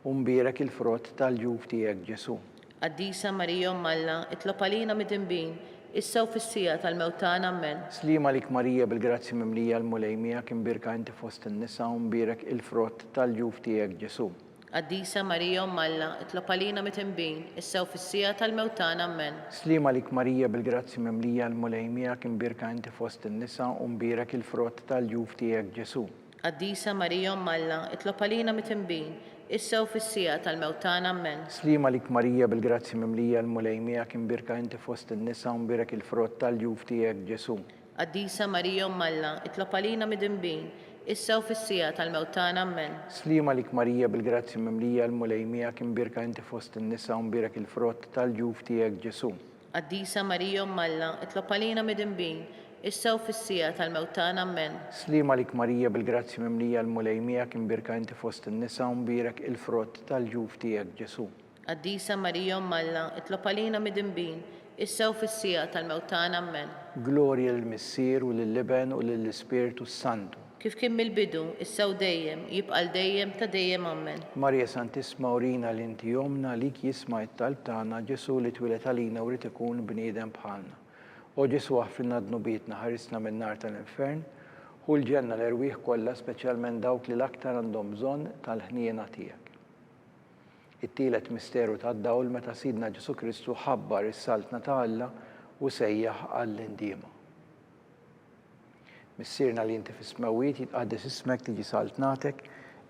u mbirek il-frott tal-ġuf tiegħek Ġesu. Qaddisa Marija Umm Alla, itlob għalina mit-tinbin, issa u fis-sija tal-mewt tagħna. Amen. Slima lik Marija bil-grazzi mimlija l-mulejmija kimbirka inti fost in-nisa u mbirek il-frott tal-ġuf tiegħek Ġesu. Qaddisa Marija Umm Alla, itlob għalina mit-tinbin, issa u fis-sija tal-mewt tagħna. Amen. Slima lik Marija bil-grazzi mimlija l-mulejmija kimbirka inti fost in-nisa u mbirek il-frott tal-ġuf tiegħek Ġesu. Qaddisa Marija Umm Alla, itlob għalina mit-tinbin, issa u fis-sija tal-mewt tagħna. Amen. Slima lik Marija bil-grazzi mimlija l-mulejmija kimbirka inti fost in-nisa u mbirek il-frott tal-ġuf tiegħek Ġesu. Qaddisa Marija Umm Alla, itlob għalina mit-tinbin, issa u fis-sija tal-mewt tagħna. Amen. Slima lik Marija bil-grazzi mimlija l-mulejmija kimbirka inti fost in-nisa u mbirek il-frott tal-ġuf tiegħek Ġesu. Qaddisa Marija Umm Alla, itlob għalina mit-tinbin, issa u fis-sija tal-mewt tagħna. Amen. Slima lik Marija bil-grazzi mimlija l-mulejmija kimbirka inti fost in-nisa u mbirek il-frott tal-ġuf tiegħek Ġesu. Qaddisa Marija Umm Alla, itlob għalina mit-tinbin, issa u fis-sija tal-mewt tagħna. Amen. Glorja lill-Missier u lill-Liben u lill-Ispiritu Santu. Kif kien mill-bidu, issa u dejjem, jibqa' dejjem ta' dejjem. Amen. Marja Santisma urina li inti jomna lik jisma' it-talb tagħna Ġesu li twilet għalina u rid ikun bniedem bħalna. O Ġesu aħfrilna dnubietna ħarisna min-nar tal-infern u l-ġenna l-erwieħ kollha speċjalment dawk li l-aktar għandhom bżonn tal-ħniena tiegħek. It-tielet misteru tad-dawl meta Sidna Ġesu Kristu ħabbar is-saltna ta' Alla u sejjaħ għall-indiema. Missierna li inti fis-smawiet jitqaddis ismek tiġi saltnatek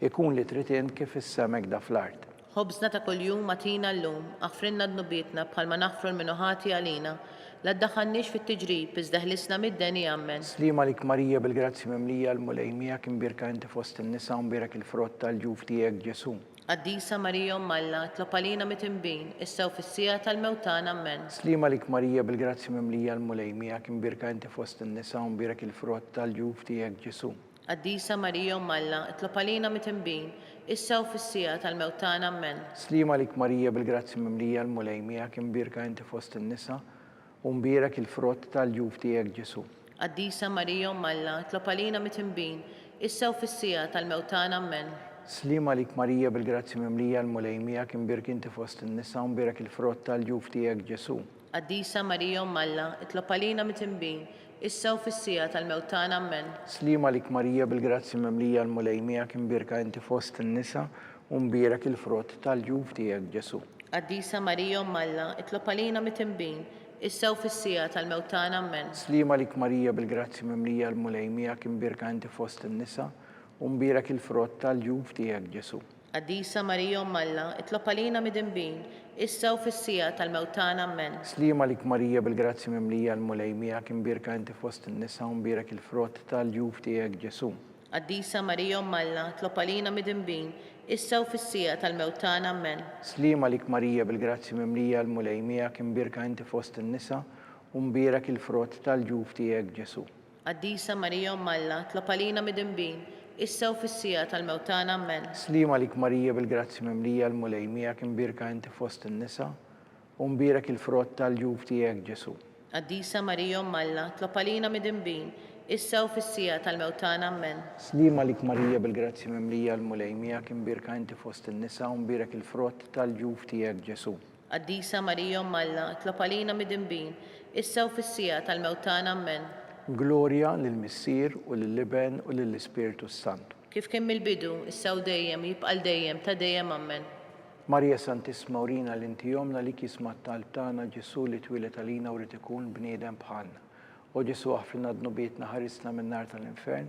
ikun li trid int kif issemek da fl-art. Ħobżna ta' kuljum atina llum, aħfrilna dnubietna bħalma naħfru l-minuħati għalina, la ddaħħalniex fit-tiġrib iżda ħlisna mid-deni. Amen. Slima lik Marija bil-grazzi mimlija l-mulejmija kimbirka inti fost in-nisa u mbirek il-frott tal-ġuf tiegħek Ġesu. Qaddisa Marija Umm Alla, itlob għalina mit-tinbin, issa u fis-sija tal-mewt tagħna. Amen. Slima lik Marija bil-grazzi mimlija l-mulejmija kimbirka inti fost in-nisa u mbirek il-frott tal-ġuf tiegħek Ġesu. Qaddisa Marija Umm Alla, itlob għalina mit-tinbin, issa u fis-sija tal-mewt tagħna. Amen. Slima lik Marija bil-grazzi mimlija l-mulejmija kimbirka inti fost in-nisa u mbirek il-frott tal-ġuf tiegħek Ġesu. Qaddisa Marija Umm Alla, itlob għalina mit-tinbin, issa u fis-sija tal-mewt tagħna. Amen. Slima lik Marija bil-grazzi mimlija l-mulejmija kimbirka inti fost in-nisa u mbirek il-frott tal-ġuf tiegħek Ġesu. Qaddisa Marija Umm Alla, itlob għalina mit-tinbin, issa u fis-sija tal-mewt tagħna. Amen. Slima lik Marija bil-grazzi mimlija l-mulejmija kimbirka inti fost in-nisa u mbirek il-frott tal-ġuf tiegħek Ġesu. Qaddisa Marija Umm Alla, itlob għalina mit-tinbin, issa u fis-sija tal-mewt tagħna. Amen. Slima lik Marija bil-grazzi mimlija l-mulejmija kimbirka inti fost in-nisa u mbirek il-frott tal-ġuf tiegħek Ġesu. Qaddisa Marija Umm Alla, itlob għalina mit-tinbin, issa u fis-sija tal-mewt tagħna. Amen. Slima lik Marija bil-grazzi mimlija l-mulejmija kimbirka inti fost in-nisa u mbirek il-frott tal-ġuf tiegħek Ġesu. Qaddisa Marija Umm Alla, itlob għalina mit-tinbin, issa u fis-sija tal-mewt tagħna. Amen. Slima lik Marija bil-grazzi mimlija l-mulejmija kimbirka inti fost in-nisa u mbirek il-frott tal-ġuf tiegħek Ġesu. Qaddisa Marija Umm Alla, itlob għalina mit-tinbin, issa u fis-sija tal-mewt tagħna. Amen. Slima lik Marija bil-grazzi mimlija l-mulejmija kimbirka inti fost in-nisa u mbirek il-frott tal-ġuf tiegħek Ġesu. Qaddisa Marija Umm Alla, itlob għalina mit-tinbin, issa u fis-sija tal-mewt tagħna. Amen. Slima lik Marija bil-grazzi mimlija l-mulejmija kimbirka inti fost in-nisa u mbirek il-frott tal-ġuf tiegħek Ġesu. Qaddisa Marija Umm Alla, itlob għalina mit-tinbin, issa u fis-sija tal-mewt tagħna. Amen. Glorja lill-Missier u lill-Liben u lill-Ispiritu Santu. Kif kien mill-bidu, issa u dejjem, jibqa' dejjem ta' dejjem. Amen. Marja Santisma urina li inti jomna lik jisma' t-talb tagħna Ġesu li twilet għalina u rid ikun bniedem bħalna. O Ġesu aħfrilna dnubietna ħarisna min-nar tal-infern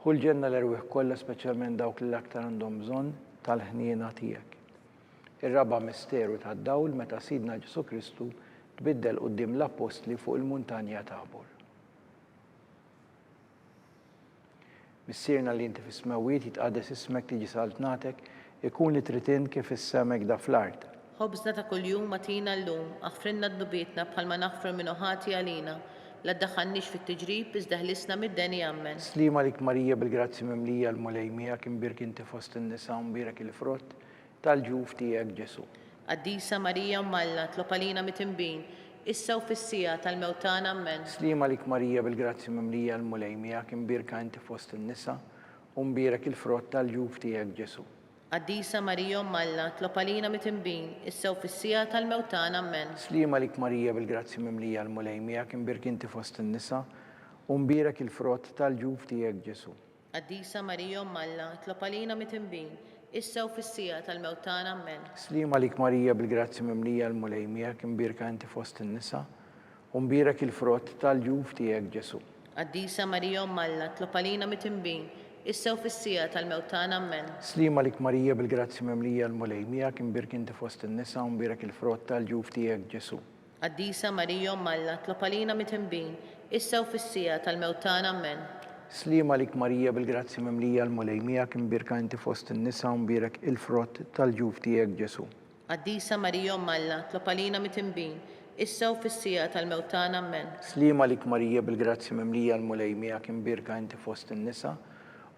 u l-ġenna l-erwieħ kollha speċjalment dawk li l-aktar għandhom bżonn tal-ħniena tiegħek. Ir-raba' misteru tad-dawl meta Sidna Ġesu Kristu tbiddel quddiem l-Apostli fuq il-muntanja Tabor. Missierna li inti fis-smawiet jitqaddis ismek tiġi saltnatek ikun li trid int kif issemek da fl-art. Ħobżna ta' kuljum atina llum, aħfrilna dnubietna bħalma naħfru l-minuħati għalina, la ddaħħalniex fit-tiġrib iżda ħlisna mid-deni ammen. Slima lik Marija bil-grazzi mimlija l-mulejmija kim birk inti fost in-nisa mbirek il-frott tal-ġuf tiegħek Ġesu. Qaddisa Marija Mmalla tlob għalina mit-tinbin, issa u fis-sija tal-mewtana ammen. Slima lik Marija bil-grazzi mimlija l-mulejmija kim birka inti fost in-nisa mbirek il-frott tal-ġuf tiegħek Ġesu. Qaddisa Marija Mmalla tlob għalina mit-tinbin, issa u fis-sija tal-mewtana ammen. Slima lik Marija bil-grazzi mimlija l-mulejmija kim birk inti fost in-nisa mbirek il-frott tal-ġuf tiegħek Ġesu. Qaddisa Marija Mmalla tlob għalina mit-tinbin, issa u fis-sija tal-mewtana ammen. Slima lik Marija bil-grazzi mimlija l-mulejmija kim birka inti fost in-nisa mbirek il-frott tal-ġuf tiegħek Ġesu. Qaddisa Marija Mmalla tlob għalina mit-tinbin, issa u fis-sija tal-mewtana ammen. Slima lik Marija bil-grazzi mimlija l-mulejmija kim birk inti fost in-nisa mbirek il-frott tal-ġuf tiegħek Ġesu. Qaddisa Marija Mmalla tlob għalina mit-tinbin, issa u fis-sija tal-mewtana ammen. Slima lik Marija bil-grazzi mimlija l-mulejmija kim birka inti fost in-nisa mbirek il-frott tal-ġuf tiegħek Ġesu. Qaddisa Marija Mmalla tlob għalina mit-tinbin, issa u fis-sija tal-mewtana ammen. Slima lik Marija bil-grazzi mimlija l-mulejmija kim birka inti fost in-nisa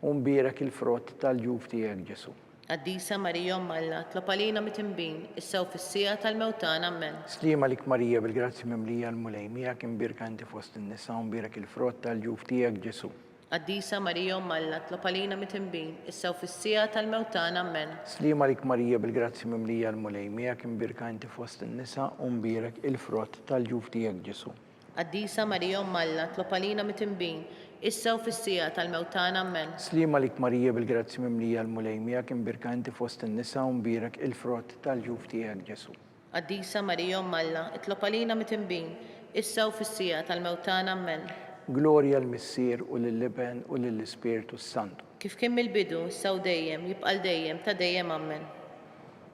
mbirek il-frott tal-ġuf tiegħek Ġesu. Qaddisa Marija Mmalla tlob għalina mit-tinbin, issa u fis-sija tal-mewtana ammen. Slima lik Marija bil-grazzi mimlija l-mulejmija kim birka inti fost in-nisa mbirek il-frott tal-ġuf tiegħek Ġesu. Qaddisa Marija Mmalla tlob għalina mit-tinbin, issa u fis-sija tal-mewtana ammen. Slima lik Marija bil-grazzi mimlija l-mulejmija kim birka inti fost in-nisa mbirek il-frott tal-ġuf tiegħek Ġesu. Qaddisa Marija Mmalla tlob għalina mit-tinbin, issa u fis-sija tal-mewtana ammen. Slima lik Marija bil-grazzi mimlija l-mulejmija kim birka inti fost in-nisa mbirek il-frott tal-ġuf tiegħek Ġesu. Qaddisa Marija Mmalla tlob għalina mit-tinbin, issa u fis-sija tal-mewtana ammen. Glorja l-Missier u lill-Iben u lill-Ispirtu Santu. Kif kien mill-bidu, issa u dejjem, jibqal dejjem, ta' dejjem ammen.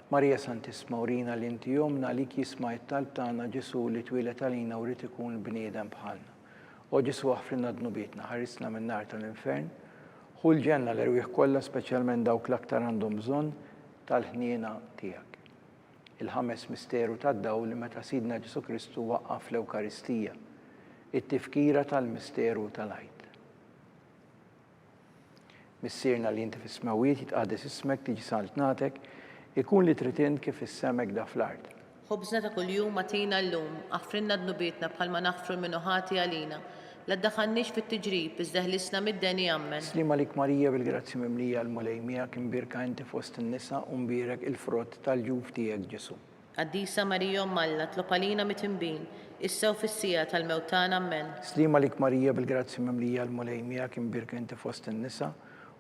Marija Santisma urina li inti jomna li jisma' it-talb tagħna Ġesu li twilet għalina u rid ikun bniedem bħalna. O Ġesu aħfrinna dnubietna, ħarisna minn nar tal-infern, ħu l-ġenna l-erwieħ kollha speċjalment dawk l-aktar għandhom bżonn tal-ħniena tiegħek. Il-ħames misteru tad-dawl li meta Sidna Ġesu Kristu waqqaf l-Ewkaristija, it-tifkira tal-misteru tal-ħajt. Missierna li inti fis-smawiet jitqaddes ismek tiġi saltnatek, ikun li trid kif issemek da fl-ard. Ħobżna ta' kuljum matina llum, aħfrinna dnubietna bħalma naħfru l-minuħati għalina, la ddaħħalniex fit-tiġrib iżda ħlisna mid-deni ammen. Slima lik Marija bil-grazzi mimlija l-mulejmija kim birka inti fost in-nisa mbirek il-frott tal-ġuf tiegħek Ġesu. Qaddisa Marija Mmalla tlob għalina mit-tinbin, issa u fis-sija tal-mewtana ammen. Slima lik Marija bil-grazzi mimlija l-mulejmija kim birka inti fost in-nisa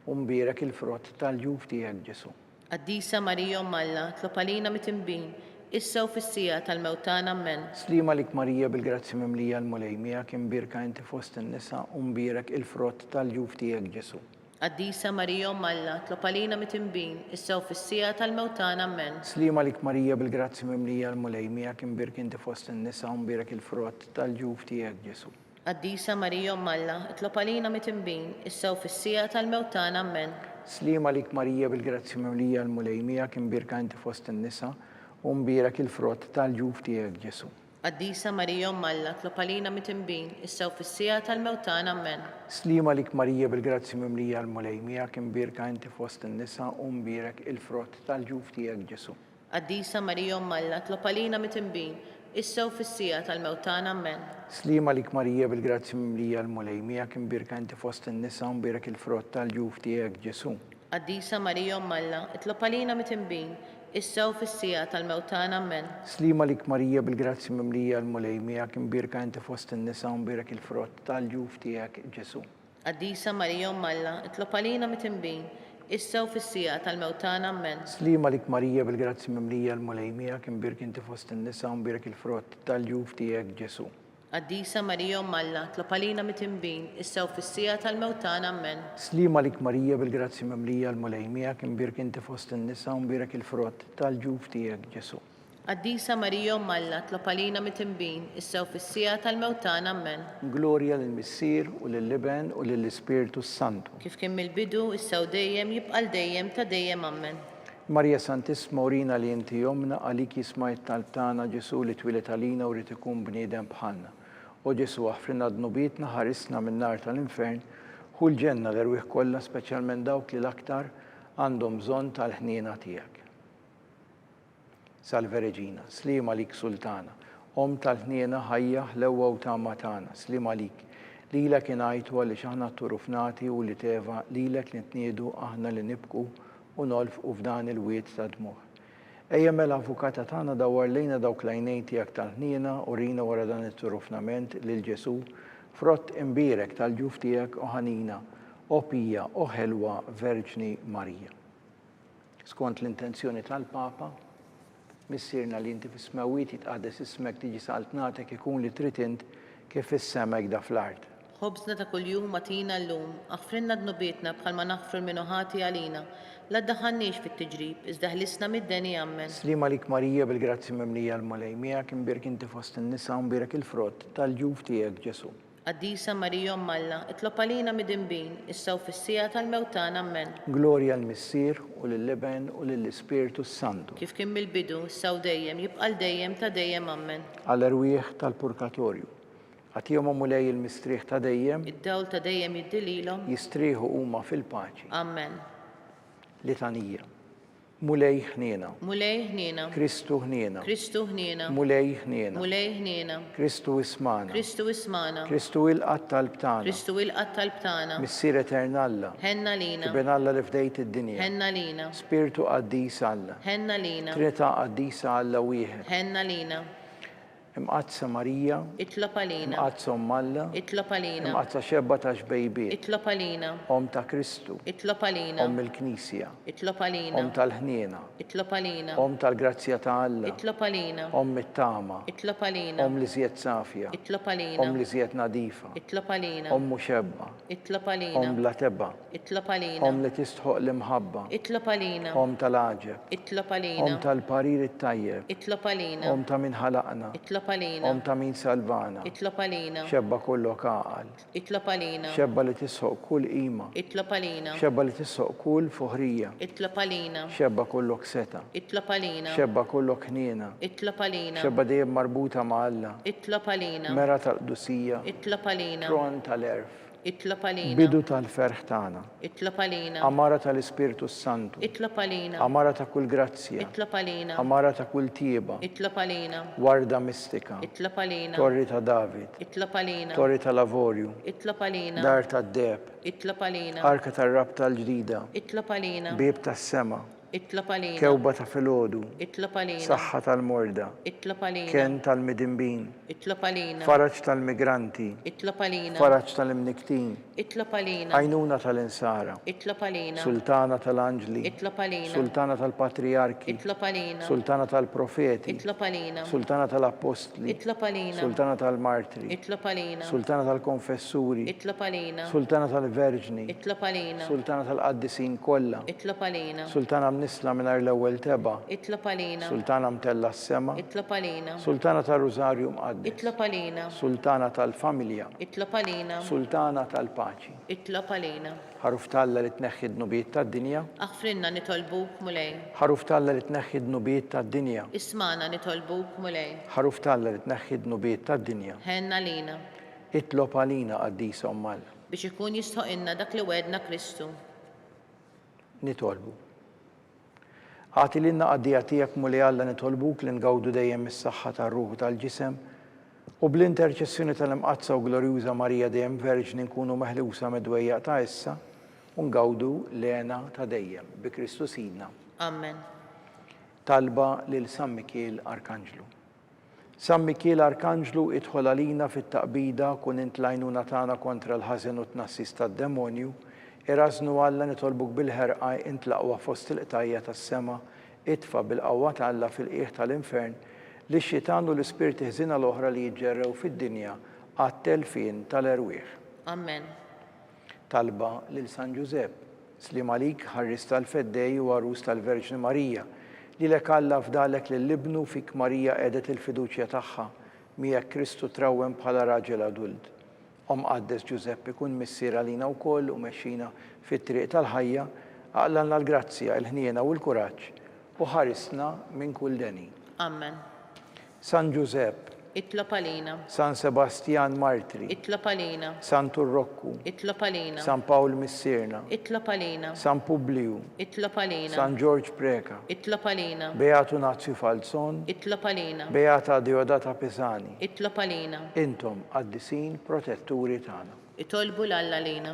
mbirek il-frott tal-ġuf tiegħek Ġesu. Qaddisa Marija Mmalla tlob għalina mit-tinbin, issa u fis-sija tal-mewtana ammen. Slima lik Marija bil-grazzi mimlija l-mulejmija kim birka inti fost in-nisa mbirek il-frott tal-ġuf tiegħek Ġesu. Qaddisa Marija Mmalla tlob għalina mit-tinbin, issa u fis-sija tal-mewtana ammen. Slima lik Marija bil-grazzi mimlija l-mulejmija kim birka inti fost in-nisa mbirek il-frott tal-ġuf tiegħek Ġesu. Qaddisa Marija Mmalla tlob għalina mit-tinbin, issa u fis-sija tal-mewtana ammen. Slima lik Marija bil-grazzi mimlija l-mulejmija kim birka inti fost in-nisa mbirek il-frott tal-ġuf tiegħek Ġesu. Qaddisa Marija Mmalla tlob għalina mit-tinbin, issa u fis-sija tal-mewtana ammen. Slima lik Marija bil-grazzi mimlija l-mulejmija kim birka inti fost in-nisa mbirek il-frott tal-ġuf tiegħek Ġesu. Qaddisa Marija Mmalla tlob għalina mit-tinbin, issa u fis-sija tal-mewtana ammen. Slima lik Marija bil-grazzi mimlija l-mulejmija kim birka inti fost in-nisa mbirek il-frott tal-ġuf tiegħek Ġesu. Qaddisa Marija Mmalla tlob għalina mit-tinbin, issa u fis-sija tal-mewtana ammen. Slima lik Marija bil-grazzi mimlija l-mulejmija kim birka inti fost in-nisa mbirek il-frott tal-ġuf tiegħek Ġesu. Qaddisa Marija Mmalla tlob għalina mit-tinbin, issa u fis-sija tal-mewtana ammen. Slima lik Marija bil-grazzi mimlija l-mulejmija kim birka inti fost in-nisa mbirek il-frott tal-ġuf tiegħek Ġesu. Qaddisa Marija Mmalla tlob għalina mit-tinbin, issa u fis-sija tal-mewtana ammen. Slima lik Marija bil-grazzi mimlija l-mulejmija kim birka inti fost in-nisa mbirek il-frott tal-ġuf tiegħek Ġesu. Qaddisa Marija Mmalla tlob għalina mit-tinbin, issa u fis-sija tal-mewtana ammen. Glorja lill-Missier u lill-Iben u lill-Ispirtu Santu. Kif kien mill-bidu, issa u dejjem, jibqal dejjem, ta' dejjem ammen. Marija Santisma urina li inti jomna għalik jisma' it-talb tagħna Ġesu li twilet għalina u rid ikun bniedem bħalna. U Ġesu ħafrinna dnubietna, ħarisna minn nar tal-infern, hu l-ġenna l-erwieħ kollha speċjalment dawk li l-aktar għandhom bżonn tal-ħniena tiegħek. Salve Reġina, slima lik Sultana, Om tal-ħniena ħajja ħlewwa u tamma tagħna, slima lik. Lilek ingħajtu għaliex aħna turufnati u li teva lilek li ntniedu aħna li nibku u nolfqu f'dan il-wied ta' dmuħ. Ejja mela avukata tagħna dawwar lejna dawk l-għajnejn tiegħek tal-ħniena u rina wara dan it-turufnament lil Ġesu frott imbierek tal-ġuf tiegħek u ħanina, o pija, o ħelwa Verġni Marija. Skont l-intenzjoni tal-Papa, missierna li inti fis-smawiet jitqaddes ismek tiġi saltnatek ikun li trid int kif fis-sema da fl-art. Ħobżna ta' kuljum atina llum, aħfrinna dnubietna bħalma naħfru l-minuħati għalina. La ddaħħalniex fit-tiġrib, iżda ħlisna mid-deni ammen. Slima lik Marija bil-grazzi memlija l-mulej miegħek imbirk inti fost in-nisa u mbirek il-frott tal-ġuf tiegħek Ġesu. Qaddisa Marija Alla, itlob għalina mid-imbin, issa u fis-sija tal-mewtan ammen. Glorja l-Missier u lill-Leben u lill-Ispiritu Santu. Kif kien mill-bidu, issa u dejjem, jibqa' dejjem ta' dejjem ammen. Għall-erwieħ tal-Purgatorju. Għatihom mulej il-mistrieħ ta' dejjem, Id-dawl ta' dejjem jiddililhom. jistrieħu huma fil-paċi. Ammen. Litanija. Mulej ħniena. Mulej ħniena. Kristu ħniena. Kristu ħniena. Mulej ħniena. Mulej ħniena. Kristu ismana. Kristu ismana. Kristu il-qatt tal-btana. Kristu il-qatt tal-btana. Missier eternalla. Henna lina. Tiben Alla li fdejt id-dinja. Henna lina. Spiritu qaddis Alla. Henna lina. Trinità qaddisa Alla wieħed. Henna lina. Imqazza Marija. Itlob għalina. Imqazza Alla. Itlob għalina. Imqazza xebba ta' xbejbiet. Itlob għalina. Om ta' Kristu. Itlob għalina. Om il-Knisja. Itlob għalina. Om tal-ħniena. Itlob għalina. Om tal-grazzja ta' Alla. Itlob għalina. Om it-tama. Itlob għalina. Om li żjed safja. Itlob għalina. Om li żjed nadifa. Itlob għalina. Om muxebba. Itlob Om għalina. bla tebba. Itlob għalina. Om li tistħoq l-imħabba. Itlob għalina. Om tal-aġeb. Itlob Om għalina. tal-parir it-tajjeb. Itlob għalina. Om ta' min ħalaqna. Itlob għalina. Om ta' min salvana. Itlob għalina. Xebba kollok għaqal. Itlob għalina. Xebba li tisħoq kull qima. Itlob għalina. Xebba li tisħoq kull fuħrija. Itlob għalina. Xebba kollok seta. Itlob għalina. Xebba kollok ħniena. Itlob għalina. Xebba dejjem marbuta ma' Alla. Itlob għalina. Mera tal-qdusija. Itlob għalina. Tron tal-erf. Itlob għalina. Bidu tal-ferħ tagħna. Itlob għalina. Amara tal-Ispiritu Santu. Itlob għalina. Amara ta' kull grazzja. Itlob għalina. Amara ta' kull tieba. Itlob għalina. Warda mistika. Itlob għalina. Torri ta' David. Itlob għalina. Torri ta' Lavorju. Itlob għalina. Dar ta' Deb. Itlob għalina. Arka tar-rab tal-ġdida. Itlob għalina. Bib tas-sema. Itlob għalina. Kewba ta' filgħodu. Itlob għalina. Saħħa tal-morda. Itlob għalina. Ken tal-midimbin. Itlob għalina. Faraġ tal-migranti. Itlob għalina. Faraġ tal-imniktin. Itlob għalina. Għajnuna tal-insara. Itlob għalina. Sultana tal-anġli. Itlob għalina. Sultana tal-patriarki. Itlob għalina. Sultana tal-profeti. Itlob għalina. Sultana tal-apostli. Itlob għalina. Sultana tal-martri. Itlob għalina. Sultana tal-konfessuri. Itlob għalina. Sultana tal-verġni. Itlob għalina. Sultana tal-qaddisin kollha. Itlob għalina. Sultana mnisla mingħajr l-ewwel teba. Itlob għalina. Sultana mtella s-sema. Itlob għalina. Sultana tal-Rużarju mqaddis. Itlob għalina. Sultana tal-familja. Itlob għalina. Sultana tal-paċi. Itlob għalina. Ħaruf Alla li tneħħi d-nubiet tad-dinja. Aħfrinna nitolbuk mulej. Ħaruf Alla li tneħħi d-nubiet tad-dinja. Ismana nitolbuk mulej. Ħaruf Alla li tneħħi d-nubiet tad-dinja. Henna lina. Itlob għalina qaddisa Om Alla. Biex ikun jistħoqilna dak li wedna Kristu. Nitolbu. Għati l-inna għaddija tijak mulli Alla nitolbuk li ngawdu dejjem is-saħħa tar-ruħu tal-ġisem u bl-interċessjoni tal-imqazza u glorjuża Marija dejjem Verġni nkunu meħlusa medwejja ta' issa u ngawdu l-għena ta' dejjem bi Kristu Sidna. Amen. Talba lil San Mikiel Arkanġlu. San Mikiel Arkanġlu idħol għalina fit-taqbida kun int l-għajnuna tagħna kontra l-ħażen u tnassis tad-demonju. Iraznu Alla nitolbuk bil-ħerqa int l-aqwa fost il-qtajja tas-sema, itfa bil-qawwa ta' Alla fil-qiegħ tal-infern li x-xitan u l-ispirti ħżina l-oħra li jiġġerrew fid-dinja għat-telfin tal-erwieħ. Amen. Talba lil San Ġusepp, slim għalik ħarris tal-feddej u għarus tal-Verġni Marija, li lek Alla fdalek lill-ibnu fik Marija qiegħdet il-fiduċja tagħha, miegħek Kristu trawwem bħala raġel adult. Om qaddes Ġusepp ikun missier għalina wkoll u mexxina fit-triq tal-ħajja, għaqlalna l-grazzja, l-ħniena u l-kuraġġ u ħarisna minn kull deni. Amen. San Ġusepp, Itlob għalina. San Sebastian Martri, Itlob għalina. San Turrokku, Itlob għalina. San Pawl Missirna, Itlob għalina. San Publiu, Itlob għalina. San George Preka, Itlob għalina. Beatu Nazio Falzon, Itlob għalina. Beata Diodata Pisani, Itlob għalina. intom qaddisin protetturi tagħna. Itolbu l-Alla lina.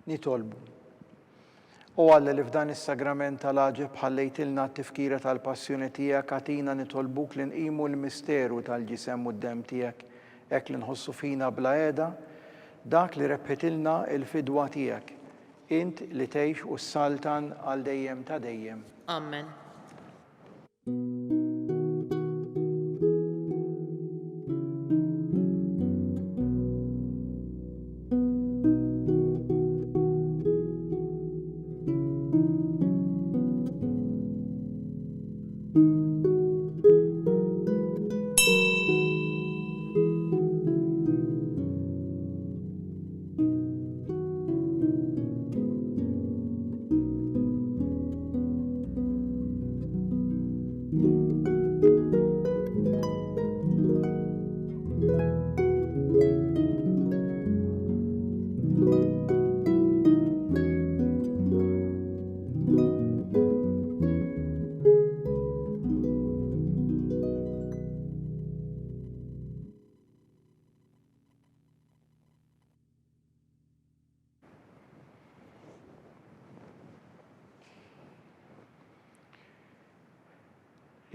Nitolbu. U Alla li f'dan is-sagrament tal-aġeb ħallejtilna t-tifkira tal-passjoni tiegħek għatina nitolbuk li nqimu l-misteru tal-ġisem u d-dem tiegħek hekk li nħossu fina bla qiegħda dak li rebħitilna l-fidwa tiegħek. Int li tgħix u s-saltan għal dejjem ta' dejjem. Amen.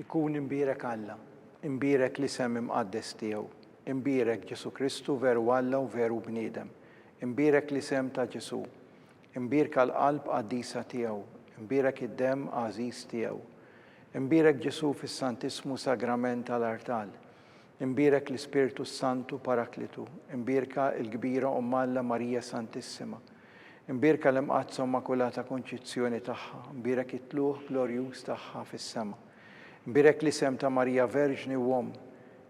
Ikun imbirek Alla, imbirek li sem imqaddes tiegħu, imbirek Ġesu Kristu veru Alla u veru bniedem, imbirek li sem ta' Ġesu, imbirka l-qalb qaddisa tiegħu, imbirek id-dem għażiż tiegħu, imbirek Ġesu fis-Santismu Sagrament tal-Artal, imbirek l-Ispirtu Santu Paraklitu, imbirka l-kbira Alla Marija Santissima, imbirka l-imqazza Immakulata Konċizzjoni tagħha, imbirek it-tluħ glorjuż tagħha fis-sema. Imbirek li sem ta' Marija Verġni Wom,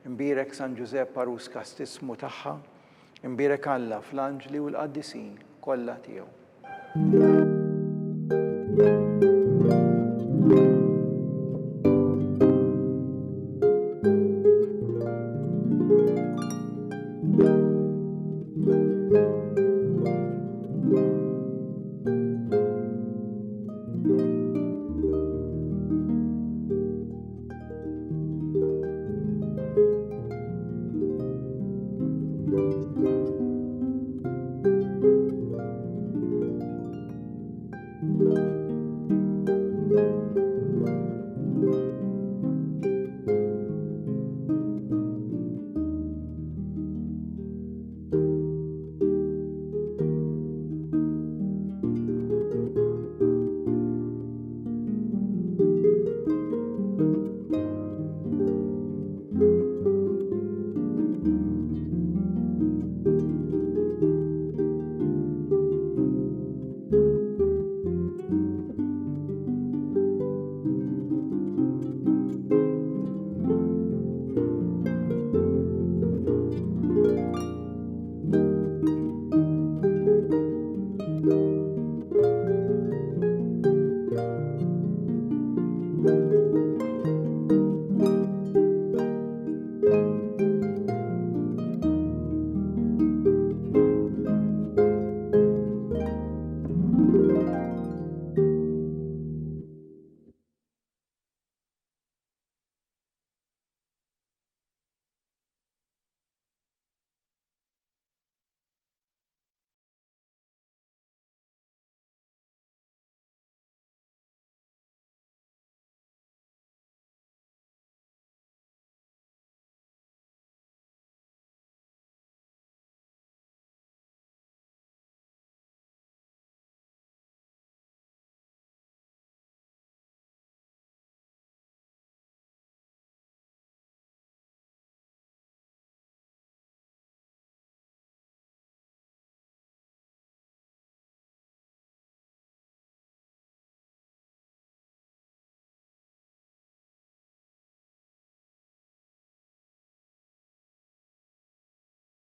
imbirek San Giuseppe Parus Kastismu tagħha, imbirek Alla fl-anġli u l-qaddisin kollha tiegħu.